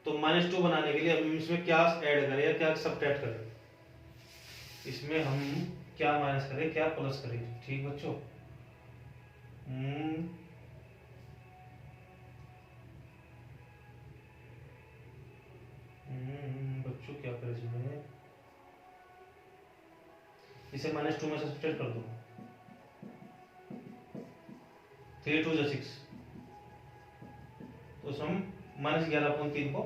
तो -2 बनाने के लिए अब इसमें क्या ऐड करें या क्या सब्ट्रैक्ट करें, इसमें हम क्या माइनस करें क्या प्लस करें। ठीक बच्चों, बच्चों क्या करें इसमें, इसे -2 में सब्ट्रैक्ट कर दो, 3 2 जा 6, तो हम -11/3 को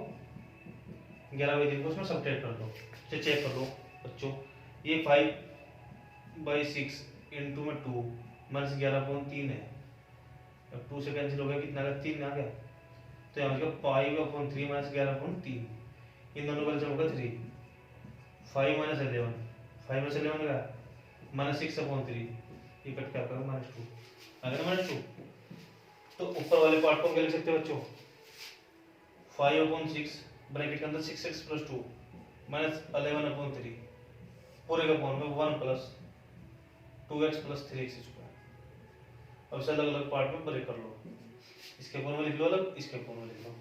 11/3 को उसमें सब्ट्रैक्ट कर दो। चेक कर लो बच्चों, ये 5/6 इंटू में 2 -11/3 है, अब 2 से कैंसिल हो गया, कितना आ गया 3 आ गया, तो यहाँ पर 5/3 -11/3, इन दोनों का आंसर होगा 3, 5 - 11, 5 में से 11 गया -6/3, ये कट क्या करेगा -2 आ गया -2। तो ऊपर वाले पार्ट को क्या लिख सकते हैं बच्चों, 5/6 ब्रैकेट के अंदर 6x प्लस 2 -11/3 पूरे का फॉर्म में 1 plus 2x plus 3x square. अब इसे अलग अलग पार्ट में ब्रेक कर लो, इसके फॉर्म में लिख लो अलग, इसके फॉर्म में लिख लो।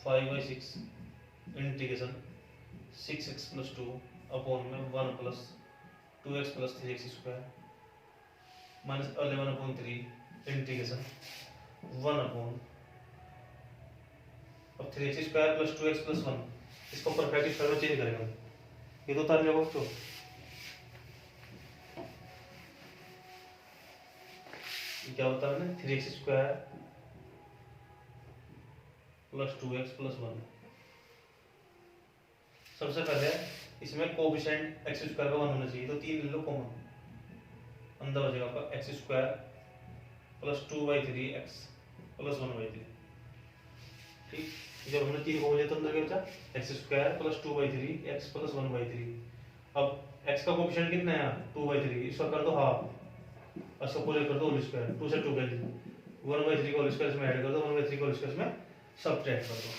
Five by six integration 6x plus 2 upon में 1 plus 2x plus 3x square -11/3 integration 1 upon, अब 3x square plus 2x plus 1, इसको परफेक्ट स्क्वायर में चेंज करेंगे, ये तो उतार लेगा बच्चों, क्या होता है ना 3x square plus 2x plus 1। सबसे पहले इसमें कोएफिशिएंट x स्क्वायर का 1 होना चाहिए, तो 3 ले लो कॉमन, अंदर बचेगा आपका x square plus 2/3x plus 1/3। ठीक, जब हमने 3 को लिया तो अंदर क्या बचा x square plus 2/3x plus 1/3। अब x का कोएफिशिएंट कितना है 2/3, इसका कर दो हाफ, इसको पूरे कर दो होल स्क्वायर, 2 से 2 कैंसिल, 1/3 का होल स्क्वायर इसमें ऐड कर दो, 1/3 का होल स्क्वायर इसमें सब्ट्रैक्ट कर दो।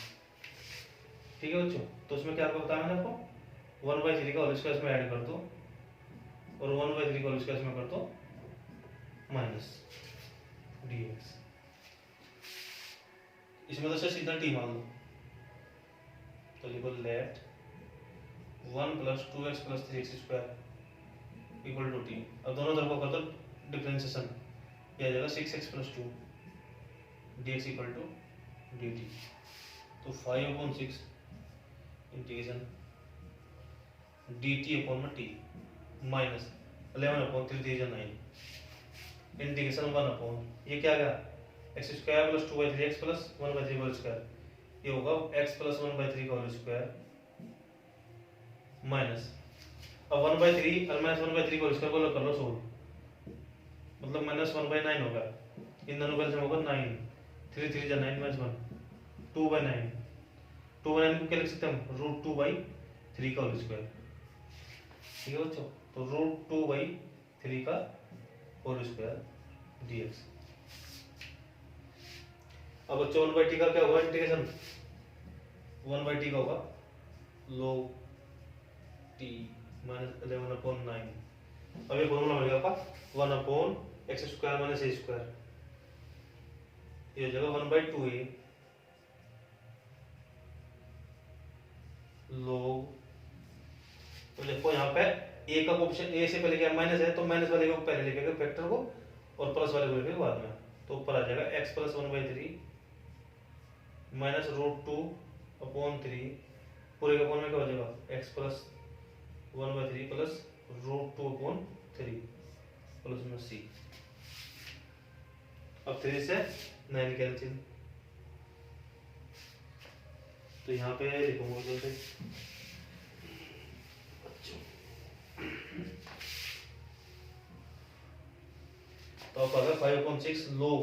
ठीक है बच्चों, तो उसमें क्या आपको बताया मैंने आपको, 1/3 का होल स्क्वायर इसमें ऐड कर दो और 1/3 का होल स्क्वायर इसमें कर दो माइनस dx। इसमें तो सीधा t मान लो, तो लिखो let 1 plus 2x plus 3x square equal to t। अब दोनों तरफ को कर दो डिफरेंशिएशन, ये आ जाएगा 6x plus 2 dx equal to dt। तो 5/6 इंटीग्रेशन dt अपॉन में t माइनस 11/3 3 9 इंटीग्रेशन 1 अपॉन, ये क्या गया x square plus 2/3x plus 1/3 whole square, ये होगा x प्लस 1/3 का होल स्क्वायर माइनस, अब 1/3 और माइनस 1/3 का होल स्क्वायर को कर लो सोल्व, मतलब -1/9 होगा, इन दोनों का आंसर होगा 9, 3 3 जा 9 -1 2/9, 2/9 को क्या लिख सकते हैं हम, √2/3 का होल स्क्वायर। ठीक है बच्चों, तो √2/3 का होल स्क्वायर dx। अब बच्चों 1/t का क्या होगा इंटीग्रेशन, 1/t का होगा log t -11/9 अब ये फॉर्मूला बन गया आपका 1/x² माइनस a², ये हो जाएगा 1/2a log। तो देखो यहाँ पे ए का ऑप्शन, ए से पहले क्या माइनस है, तो माइनस वाले को पहले लिखेगा फैक्टर को, और प्लस वाले को लिखेगा बाद में। तो ऊपर आ जाएगा x + 1/3 माइनस √2/3, पूरे के अपॉन में क्या हो जाएगा x + 1/3 प्लस √2/3 प्लस में c। अब 3 से 9 कैंसिल, तो यहाँ पे लिखूंगा जैसे तो अब अगर 5/6 log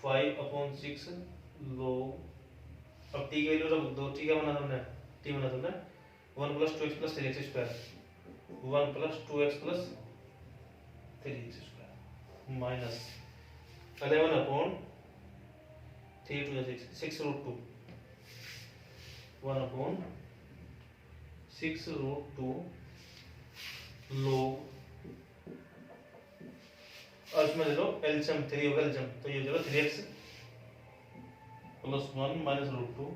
5/6 log, अब t की वैल्यू रख दो, t क्या बना हमने, t बना हमने 1 + 2x + 3x², 1 + 2x + 3x² minus 11/3 × 6 6√2 1/6√2 log, और इसमें ले लो एलसीएम, 3 होगा एलसीएम, तो ये जो 3x + 1 माइनस √2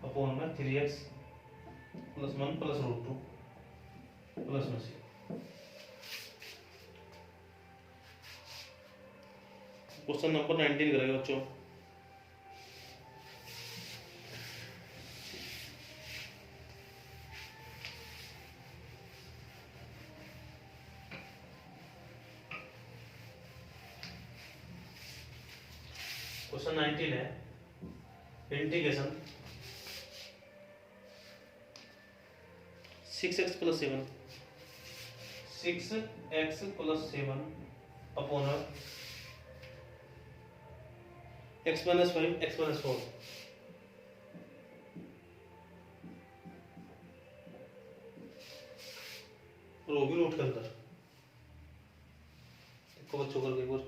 अपॉन में 3x + 1 प्लस √2 प्लस में c। क्वेश्चन नंबर 19 करेंगे बच्चों। क्वेश्चन 19 है, integration 6x + 7 upon x - 5 x - 4 और वो भी रूट के अंदर। देखो बच्चों करके एक बार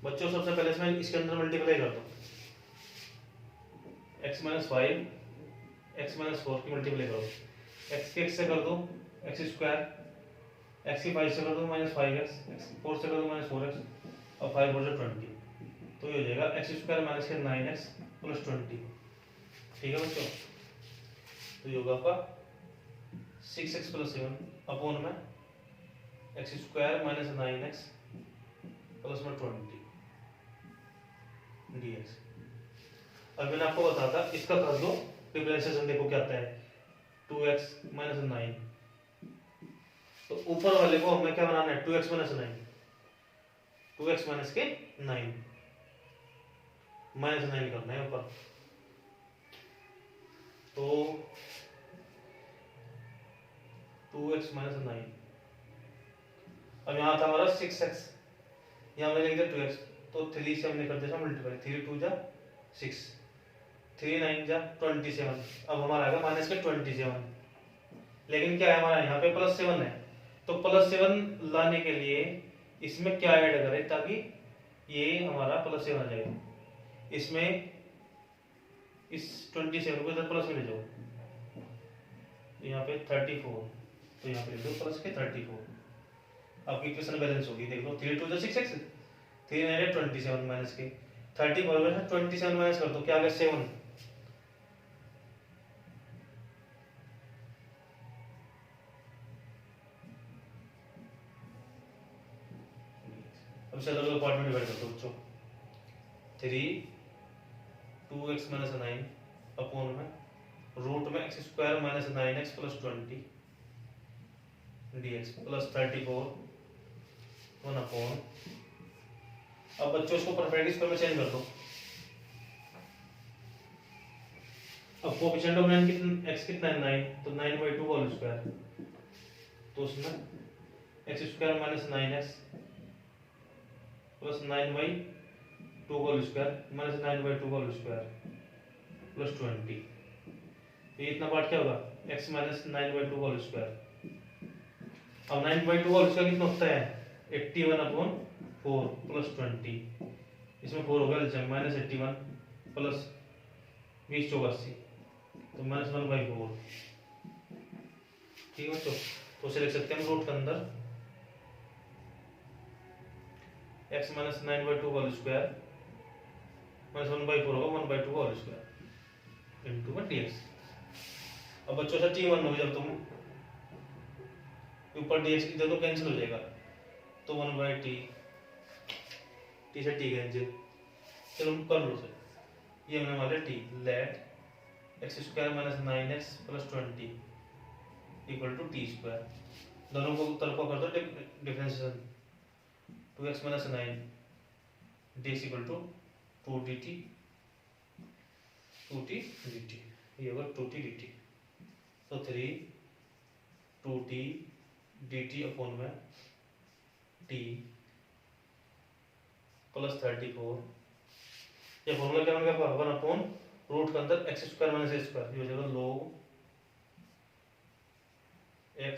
बच्चों सबसे पहले इसमें इसके अंदर मल्टीप्लाई कर दो, x - 5 x - 4 की मल्टीप्लाई करो, x के x से कर दो x², x की 5 से कर दो -5x, x 4 से कर दो -4x, और 5 4 से 20, तो ये हो जाएगा x² - 9x + 20। ठीक है बच्चों, तो ये होगा आपका 6x + 7 अपॉन में x² - 9x प्लस में 20 dx। अब मैंने आपको बताया था इसका कर दो डिफरेंशिएशन, देखो क्या आता है 2x - 9, तो ऊपर वाले को हमें क्या बनाना है 2x - 9, 2x - 9 -9 करना है ऊपर, तो 2x - 9। अब यहाँ था हमारा 6x, यहाँ हमने लिख दिया 2x, तो 3 से हमने कर दिया मल्टीप्लाई, 3 2 जा 6, 3 9 जा 27, अब हमारा आएगा -27। लेकिन क्या है हमारा यहाँ पे +7 है, तो +7 लाने के लिए इसमें क्या ऐड करें ताकि ये हमारा +7 आ जाए, इसमें इस 27 को इधर प्लस में ले जाओ, यहाँ पे 34, तो यहाँ पे ले लो प्लस के 34, आपकी इक्वेशन बैलेंस होगी। देख लो 3 2 जा 6x, 3 9 27 माइनस के 34 में 27 माइनस कर दो, क्या आ गया 7। अब चलो पार्ट में डिवाइड कर दो बच्चों, 3 2x - 9 अपॉन में रूट में x² - 9x + 20 dx plus 34 1 upon. अब बच्चों इसको परफेक्ट स्क्वायर में चेंज कर दो, अब कोएफिशिएंट ऑफ 9 कितना, x कितना है 9, तो 9/2 होल स्क्वायर, तो उसमें x² - 9x plus 9/2 whole square -9/2 whole square plus 20, तो ये इतना पार्ट क्या होगा x माइनस 9/2 होल स्क्वायर। अब 9/2 होल स्क्वायर कितना होता है 81/4 प्लस 20, इसमें 4 होगा एलसीएम माइनस 81 प्लस 20 84 तो -1/4। ठीक है बच्चों, तो उसे लिख सकते हैं रूट के अंदर x minus 9/2 whole square minus 1/4 होगा 1/2 होल स्क्वायर इनटू में dx। अब बच्चों से t1 हो जब तुम ऊपर dx की दोनों कैंसिल हो जाएगा तो 1/t, t से t कैंसिल, चलो कर लो सर। ये हमने मान लिया t, let x square minus 9x plus 20 equal to t square. दोनों को तरफ को कर दो differentiation, 2x minus 9 dx equal to 2dt 2t dt, ये होगा 2t dt। तो 3 2t dt अपॉन में t प्लस 34, ये फॉर्मूला क्या बन गया 1 अपॉन रूट के अंदर x square minus a square, ये हो जाएगा log x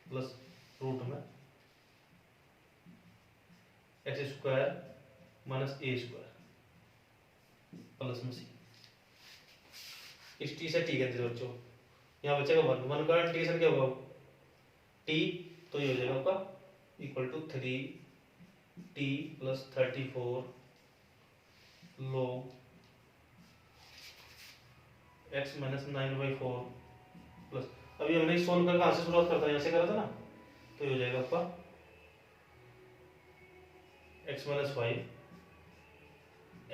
प्लस रूट में x square minus a square plus में सी। इस टी से टी कैंसिल बच्चों, यहाँ बचेगा 1 का इंटीग्रेशन क्या होगा टी, तो ये हो जाएगा आपका equal to 3t plus 34 log x minus 9/4 plus, अभी हमने सोल्व कर कहाँ से शुरुआत करता है, यहाँ से करा था ना, तो ये हो जाएगा आपका x minus 5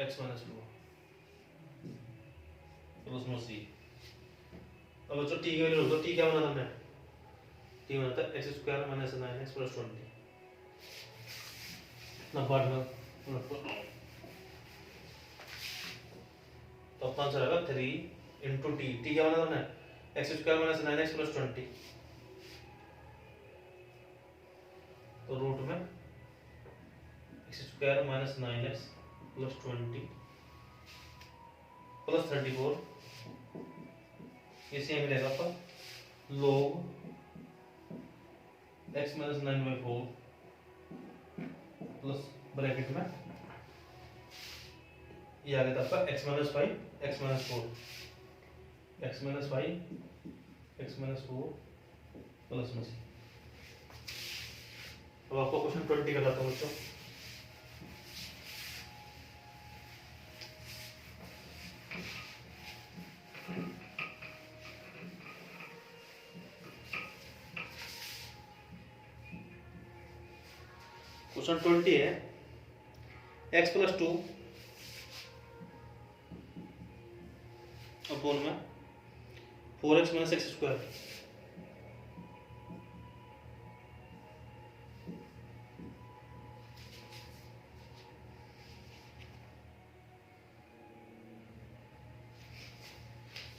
x minus 2 plus में सी। अब बच्चों t की वैल्यू तो t क्या बना था हमने, t बना था x square minus 9x plus 20 ना पार्ट में, तो अपना आंसर आएगा 3 इंटू टी, टी क्या बना था हमने x square minus 9x plus 20, तो रूट में x square minus 9x plus 20 plus 34, ये सेम रहेगा आपका log x minus 9/4 plus bracket में ये आ गया था आपका x minus 5 x minus 4 x minus 5 x minus 4 plus में सी। अब आपको क्वेश्चन 20 कराता हूँ बच्चों। क्वेश्चन 20 है x प्लस 2 अपॉन में 4x माइनस एक्स स्क्वायर,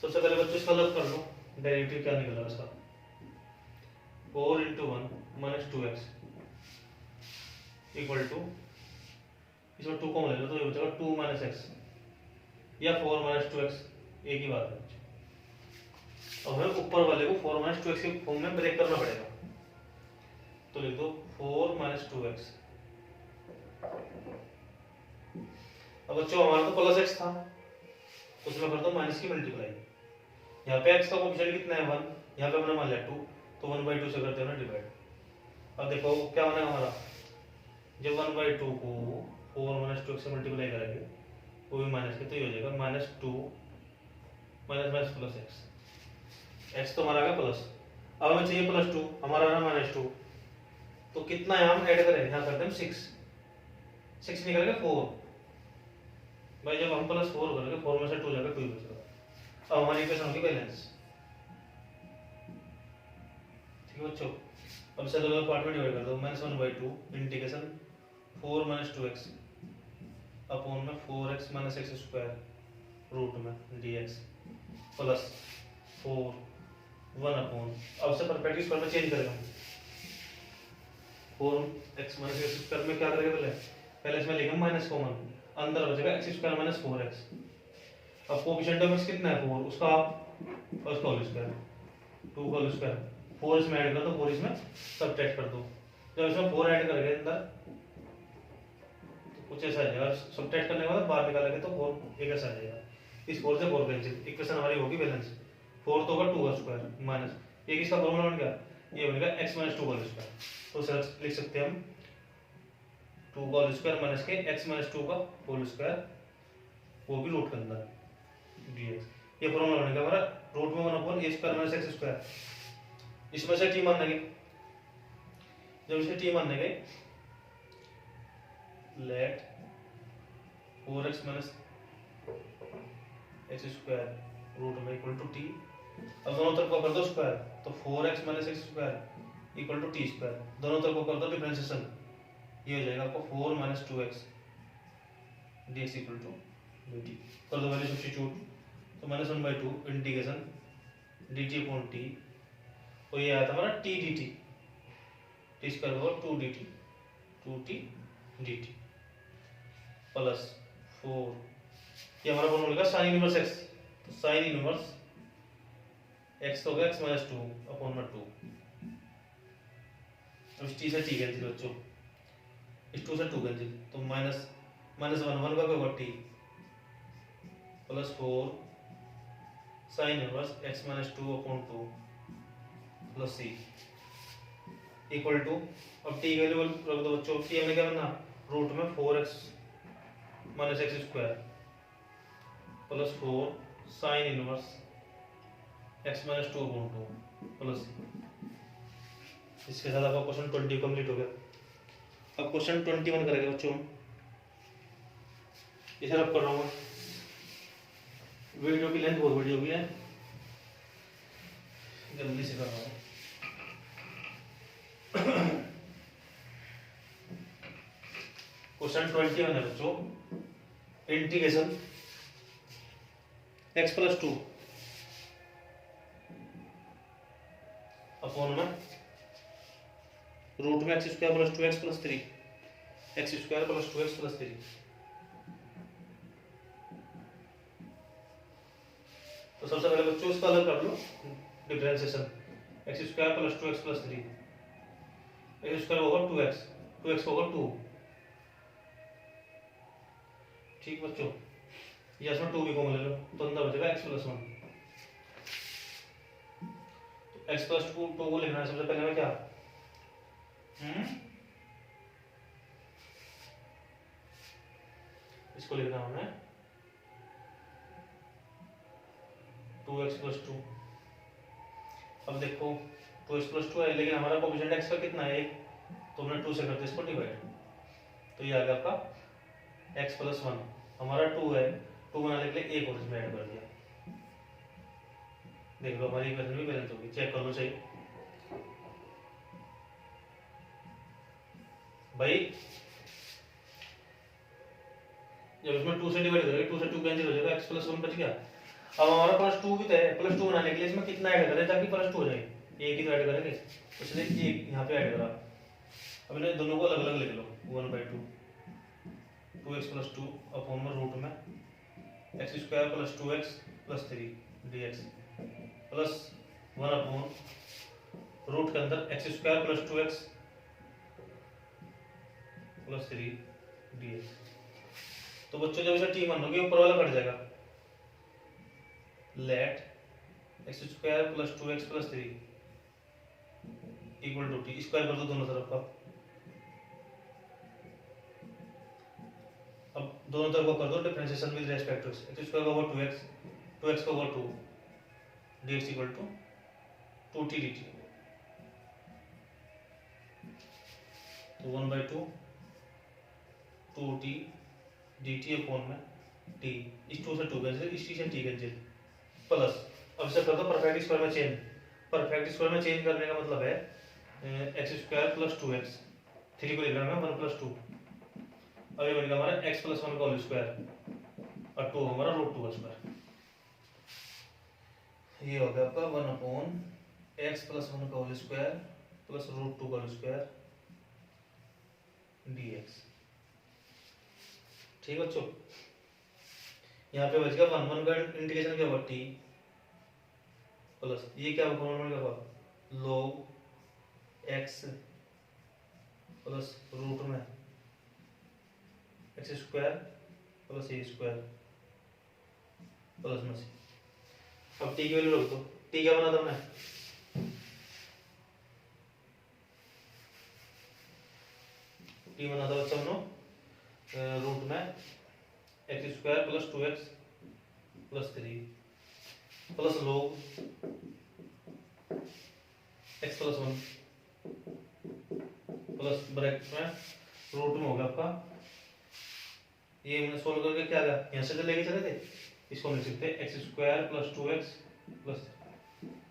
सबसे पहले बच्चों इसका अलग कर लो, डेरिवेटिव क्या निकला इसका 4 into 1 minus 2x equal to, इसमें 2 कॉमन ले लो तो ये बचेगा 2 माइनस एक्स या 4 माइनस 2x, एक ही बात है। अब हमें ऊपर वाले को 4 माइनस 2x के फॉर्म में ब्रेक करना पड़ेगा, तो लिख दो 4 माइनस 2x। अब बच्चों हमारा तो प्लस x था, उसमें कर दो माइनस की मल्टीप्लाई, यहाँ पे x का कोएफिशिएंट कितना है 1, यहाँ पे हमने मान लिया 2, तो 1/2 से करते हैं ना डिवाइड। अब देखो क्या बनेगा हमारा, जब 1/2 को 4 माइनस 2x से मल्टीप्लाई करेंगे वो भी माइनस के, तो ये हो जाएगा minus 2 minus minus plus x तो हमारा आ गया प्लस। अब हमें चाहिए प्लस 2, हमारा आ रहा -2, तो कितना है हम ऐड करें, यहाँ करते हैं 6 निकल गया 4 भाई, जब हम प्लस 4 करेंगे 4 में से 2 जाकर 2 बचेगा। अब हमारी इक्वेशन होगी बैलेंस। ठीक है बच्चों, अब इसे दो पार्ट में डिवाइड कर दो, -1/2 इंटीग्रेशन 4 माइनस 2x अपॉन में 4x minus x square root में dx प्लस 4 1 अपॉन, अब से परपेंडिकुलर स्क्वायर में चेंज करेंगे, 4x माइनस एक्स स्क्वायर में क्या करेंगे पहले इसमें लिखेंगे माइनस कॉमन, अंदर बचेगा x स्क्वायर माइनस 4x। अब कोएफिशिएंट ऑफ x कितना है 4, उसका और उसका होल स्क्वायर, 2 का होल स्क्वायर, 4 इसमें ऐड कर दो, 4 इसमें सब्ट्रैक्ट कर दो। जब इसमें 4 ऐड करेंगे अंदर तो कुछ ऐसा आ जाएगा, सब्ट्रैक्ट करने के बाद बाहर निकालेंगे तो 4 एक ऐसा आ जाएगा। इस 4 से 4 कैंसिल, इक्वेशन हमारी होगी बैलेंस। 4 तो होगा 2 का स्क्वायर माइनस एक इसका फॉर्मूला बन गया, ये बनेगा x माइनस 2 का होल स्क्वायर। तो सर लिख सकते हैं हम 2 का होल स्क्वायर माइनस के x माइनस 2 का होल स्क्वायर, वो भी रूट के अंदर dx। ये फॉर्मूला बनेगा हमारा रूट में 1 a square minus x square. इसमें से t मानने गए, जब इसे t मानने गए, let 4x minus x square root में इक्वल टू t। अब दोनों तरफ को कर दो स्क्वायर, तो 4x minus x square equal to t square. दोनों तरफ को कर दो डिफरेंशिएशन, ये हो जाएगा आपको 4 minus 2x dx equal to dt। कर दो वैल्यू सब्स्टिट्यूट, तो minus 1/2 integration dt upon t, और ये आया था हमारा t dt, t स्क्वायर होगा 2 dt, 2t dt प्लस 4, ये हमारा फॉर्मूला होगा साइन इनवर्स x। तो साइन इनवर्स x तो होगा x माइनस 2 अपॉन में 2। अब इस t से t कैंसिल बच्चों, इस 2 से 2 कैंसिल, तो माइनस माइनस 1 का होगा t plus 4 sine inverse x minus 2 upon 2 plus c equal to, अब t की वैल्यू रख दो बच्चों, t हमने क्या बनना रूट में 4x minus x square plus 4 sine inverse x minus 2 upon 2 plus c। इसके साथ आपका क्वेश्चन 20 कंप्लीट हो गया। अब क्वेश्चन 21 करेंगे बच्चों, इसे रब कर रहा हूँ। वीडियो की लेंथ बहुत बड़ी होगी है, जल्दी से कर रहा हूँ। क्वेश्चन 21 है बच्चों, इंटीग्रेशन x प्लस 2 अपॉन में रूट में x square plus 2x plus 3, x square plus 2x plus 3। तो सबसे पहले बच्चों इसका अलग कर लो differentiation, x square plus 2x plus 3, x square होगा 2x, 2x होगा 2। ठीक बच्चों, ये इसमें 2 भी कॉमन ले लो, तो अंदर बचेगा x प्लस 1। तो x प्लस 2 को लिखना है सबसे पहले में क्या, इसको लिखना है 2x प्लस 2। अब देखो 2x प्लस 2 है, लेकिन हमारा कोएफिशिएंट x का कितना है 1, तो हमने 2 से करते इसको डिवाइड, तो ये आ गया आपका x प्लस 1। हमारा 2 है, 2 बनाने के लिए 1 और इसमें ऐड कर दिया। देख लो हमारी इक्वेशन भी बैलेंस होगी, चेक कर लो सही भाई। जब इसमें 2 से डिवाइड करेंगे, 2 से 2 कैंसिल हो जाएगा, x प्लस 1 बच गया। अब हमारा प्लस 2 भी तो है, प्लस 2 बनाने के लिए इसमें कितना ऐड करें ताकि प्लस 2 हो जाए, एक ही तो ऐड करेंगे, इसलिए एक यहाँ पे ऐड करा। अब इन्हें दोनों को अलग अलग लिख लो, 1/2 2x प्लस 2 अपॉन में रूट में x square plus 2x plus 3 dx plus 1 upon root के अंदर x square plus 2x plus 3 dx। तो बच्चों जब इसे t मान लोगे ऊपर वाला कट जाएगा, let x square plus 2x plus 3 equal to t, square कर दो दोनों तरफ का। अब दोनों तरफ को कर दो differentiation with respect to x square का होगा 2x, 2x का होगा 2 dx equal to 2t dt। तो 1/2 2t dt अपॉन में t, इस 2 से 2 कैंसिल, इस t से t कैंसिल, प्लस अब इसे कर दो परफेक्ट स्क्वायर में चेंज। परफेक्ट स्क्वायर में चेंज करने का मतलब है x स्क्वायर प्लस 2x, 3 को लिखना है 1 प्लस 2। अब ये बनेगा हमारा x प्लस 1 का होल स्क्वायर और 2 हमारा रूट 2 का स्क्वायर। ये हो गया आपका 1 अपॉन x प्लस 1 का होल स्क्वायर प्लस रूट 2 का होल स्क्वायर dx। ठीक बच्चों, यहाँ पे बच गया 1 1 का इंटीग्रेशन क्या होगा t प्लस ये क्या फॉर्मूला का log x प्लस रूट में एक्स स्क्वायर प्लस ए स्क्वायर प्लस में सी। अब टी की वैल्यू रख दो। टी क्या बना था हमने टी बना था बच्चा रूट में x square plus 2x plus 3 plus log x plus 1 plus bracket में रूट में होगा आपका ये हमने सोल्व करके क्या आया यहाँ से लेके चले थे इसको हम लिख सकते हैं x square plus 2x plus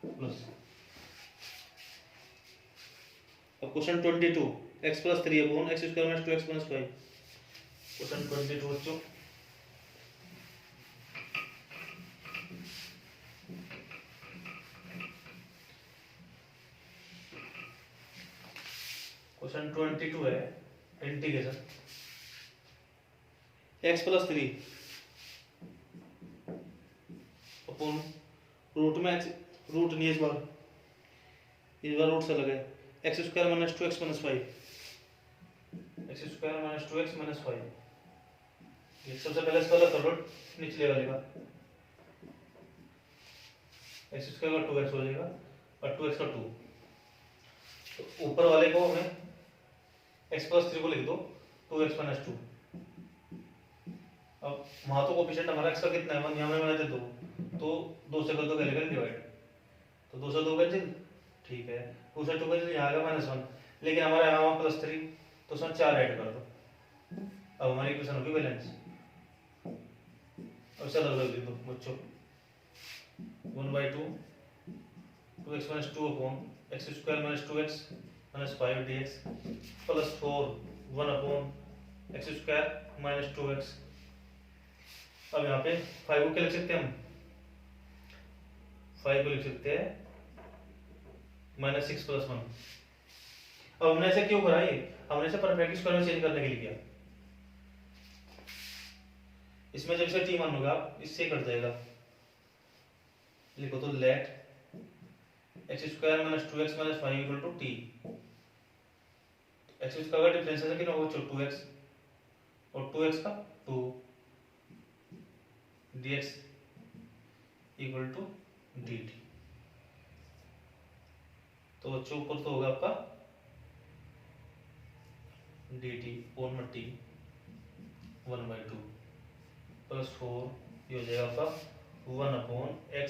plus. अब question 22 x plus 3 upon x square minus 2x minus 5। Question 22 बच्चों क्वेश्चन 22 है इंटीग्रेशन x प्लस 3 अपॉन रूट में x रूट नहीं इस बार रूट से लगे x square minus 2x minus 5 x square minus 2x minus 5। ये सबसे पहले इसका अलग कर लो निचले वाले का एक्स स्क्वायर का 2x हो जाएगा और 2x का 2 तो ऊपर वाले को हमें x प्लस 3 को लिख दो 2x माइनस 2। अब वहां तो कोफिशिएंट हमारा x का कितना है 1 यहाँ में मैंने 2 तो 2 से कर दो कैलकुलेट डिवाइड तो 2 से 2 कैंसिल ठीक है 2 से 2 कैंसिल यहाँ आ गया -1 लेकिन हमारे यहाँ +3 तो उसमें 4 ऐड कर दो। अब हमारी इक्वेशन होगी बैलेंस। अब चलो कर दो बच्चों 1/2 2x minus 2 upon x square minus 2x minus 5 dx plus 4 1 upon x square minus 2x। अब यहाँ पे 5 को क्या लिख सकते हैं हम 5 को लिख सकते हैं -6 + 1। अब हमने ऐसे क्यों करा ये हमने इसे परफेक्ट स्क्वायर में चेंज करने के लिए किया। इसमें जब से टी मान होगा इससे कट जाएगा। लिखो तो let x square minus 2x minus 5 equal to t. X square का डिफरेंशिएशन कितना होगा 2x और 2x का 2 dx इक्वल टू dt। तो बच्चों ऊपर तो होगा आपका dt ओन में t 1/2 प्लस 4 ये हो जाएगा आपका 1 अपॉन x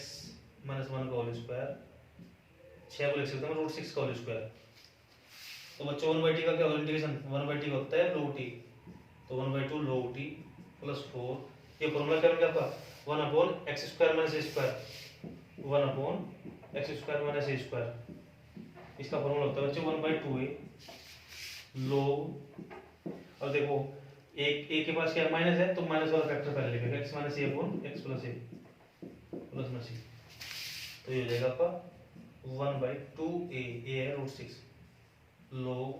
माइनस 1 का होल स्क्वायर 6 को लिख सकते हैं √6 का होल स्क्वायर। तो बच्चों 1/t का क्या होगा इंटीग्रेशन 1/t का होता है log t तो 1/2 log t प्लस 4 ये फॉर्मूला क्या बन गया आपका 1 upon x square minus a square 1 upon x square minus a square. इसका फॉर्मूला होता है बच्चों 1/2 है log। अब देखो एक ए के पास क्या माइनस है तो माइनस वाला फैक्टर पहले लिखेगा x माइनस ए अपॉन x प्लस ए प्लस में सी। तो ये हो जाएगा आपका 1/2 ए है √6 log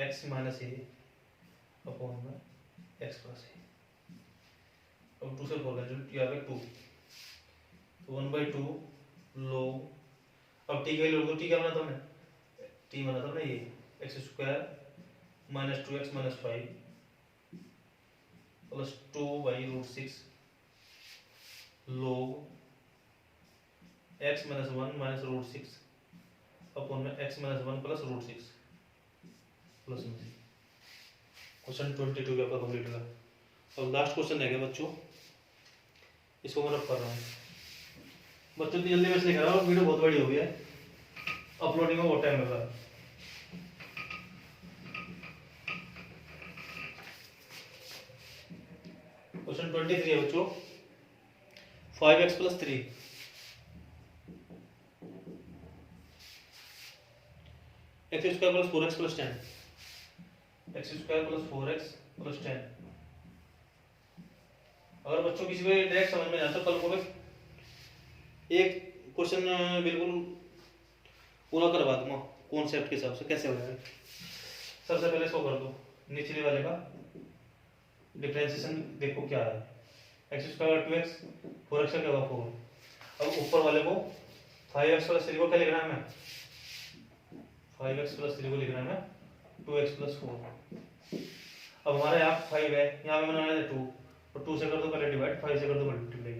x माइनस ए अपॉन में x प्लस ए। अब 2 से 4 कैंसिल यहाँ पे 2 तो 1/2 log। अब t के लिए टी क्या बना था हमने t बना था ना ये x square minus 2x minus 5 plus 2/√6 log x minus 1 minus √6 upon में x माइनस 1 प्लस √6 प्लस में सी। क्वेश्चन 22 भी आपका कंप्लीट होगा। अब लास्ट क्वेश्चन है बच्चों इसको मैं रख कर रहा हूँ बच्चों की जल्दी में से लिख रहा हूँ वीडियो बहुत बड़ी हो गई है अपलोडिंग में बहुत टाइम लग रहा है। क्वेश्चन 23 है बच्चों 5x + 3 x square + 4x + 10 x square + 4x + 10। अगर बच्चों किसी को डायरेक्ट समझ में आता कल को एक क्वेश्चन बिल्कुल पूरा करवा दूंगा कॉन्सेप्ट के हिसाब से कैसे होगा। सबसे पहले इसको कर दो निचले वाले का डिफरेंशिएशन देखो क्या है x स्क्वायर 2x 4x का क्या होगा 4 अब ऊपर वाले को 5x प्लस 3 को क्या लिखना है हमें, 5x प्लस 3 को लिखना है हमें 2x प्लस 4। अब हमारा यहाँ 5 है, यहाँ पे बनाना है 2, और 2 से कर दो पहले डिवाइड, 5 से कर दो मल्टीप्लाई,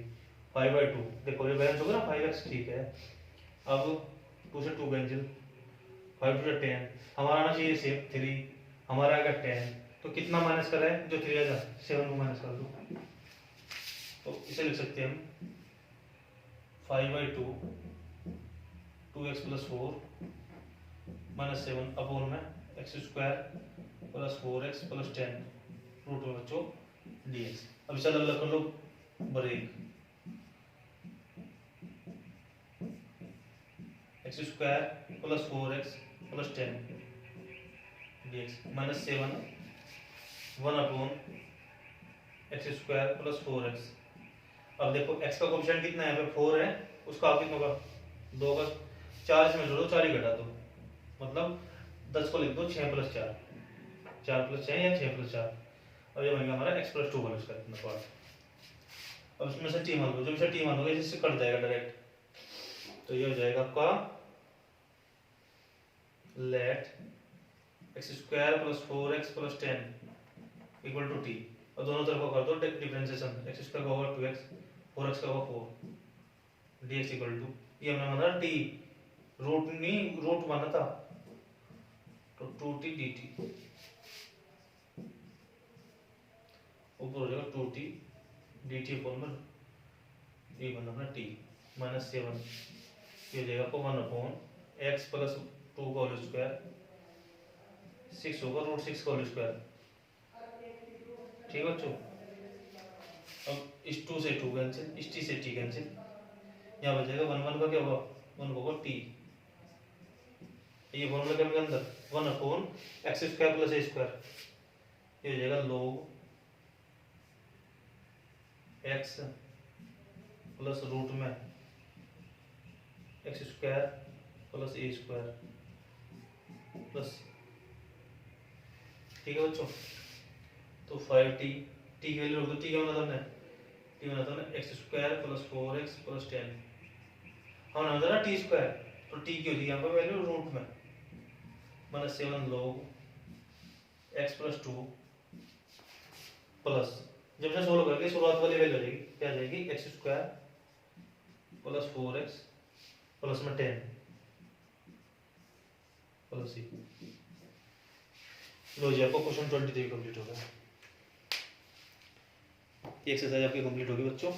5/2। देखो ये बैलेंस होगा ना 5x, ठीक है। अब 2 से 2 कैंसिल, 5 टू 10, हमारा आना चाहिए सेम 3, हमारा आएगा 10। तो कितना माइनस कर रहा है, जो 3 आएगा 7 को माइनस कर दो। तो इसे लिख सकते हैं हम 5/2 2x प्लस 4 माइनस 7 अपॉन में x square plus 4x plus 10 root में बच्चों dx। अब इसे अलग अलग कर लो, break x square plus 4x plus 10 dx minus 7 1 upon x square plus 4x। अब देखो x का कोएफिशिएंट कितना है, यहाँ पे 4 है, उसका आप कितना होगा 2 का 4 इसमें जोड़ो, 4 ही घटा दो, मतलब 10 को लिख दो 6 प्लस 4, 4 प्लस 6 या 6 प्लस 4। अब ये बनेगा हमारा x प्लस 2 का इसका इतना पार्ट। अब इसमें से t मान लो, जब इसे t मानोगे इससे कट जाएगा डायरेक्ट, तो ये हो जाएगा आपका let x square plus 4x plus 10 equal to t। और दोनों तरफ को कर दो डिफरेंशिएशन, x स्क्वायर का होगा 2x, 4x का होगा 4 dx इक्वल टू, ये हमने माना t, रूट नहीं रूट माना था, तो 2t dt ऊपर हो जाएगा 2t dt अपॉन में ये बना अपना t माइनस 7, ये हो जाएगा आपको 1 अपॉन x प्लस 2 का होल स्क्वायर, 6 होगा रूट 6 का होल स्क्वायर, ठीक है बच्चों। अब इस 2 से 2 कैंसिल, इस t से t कैंसिल, यहाँ बचेगा 1 1 का क्या होगा 1 होगा t, ये फॉर्मूला के अंदर 1 अपॉन एक्स स्क्वायर प्लस ए स्क्वायर, ये हो जाएगा log x प्लस रूट में एक्स स्क्वायर प्लस ए स्क्वायर प्लस, ठीक है बच्चों। तो 5t, t की वैल्यू रख दो, t क्या बना था हमने, t बना था हमने x square plus 4x plus 10, हमने बना था ना t स्क्वायर, तो t की होती है यहाँ पर वैल्यू रूट में minus 7 log x plus 2 plus, जब से सोल्व करके शुरुआत वाली वैल्यू आ जाएगी, क्या आ जाएगी x square plus 4x plus में 10 प्लस c। लो जी आपको क्वेश्चन 23 कंप्लीट हो गया। ये एक्सरसाइज आपकी कंप्लीट होगी बच्चों,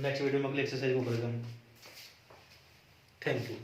नेक्स्ट वीडियो में अगली एक्सरसाइज को करेंगे हम। Thank you.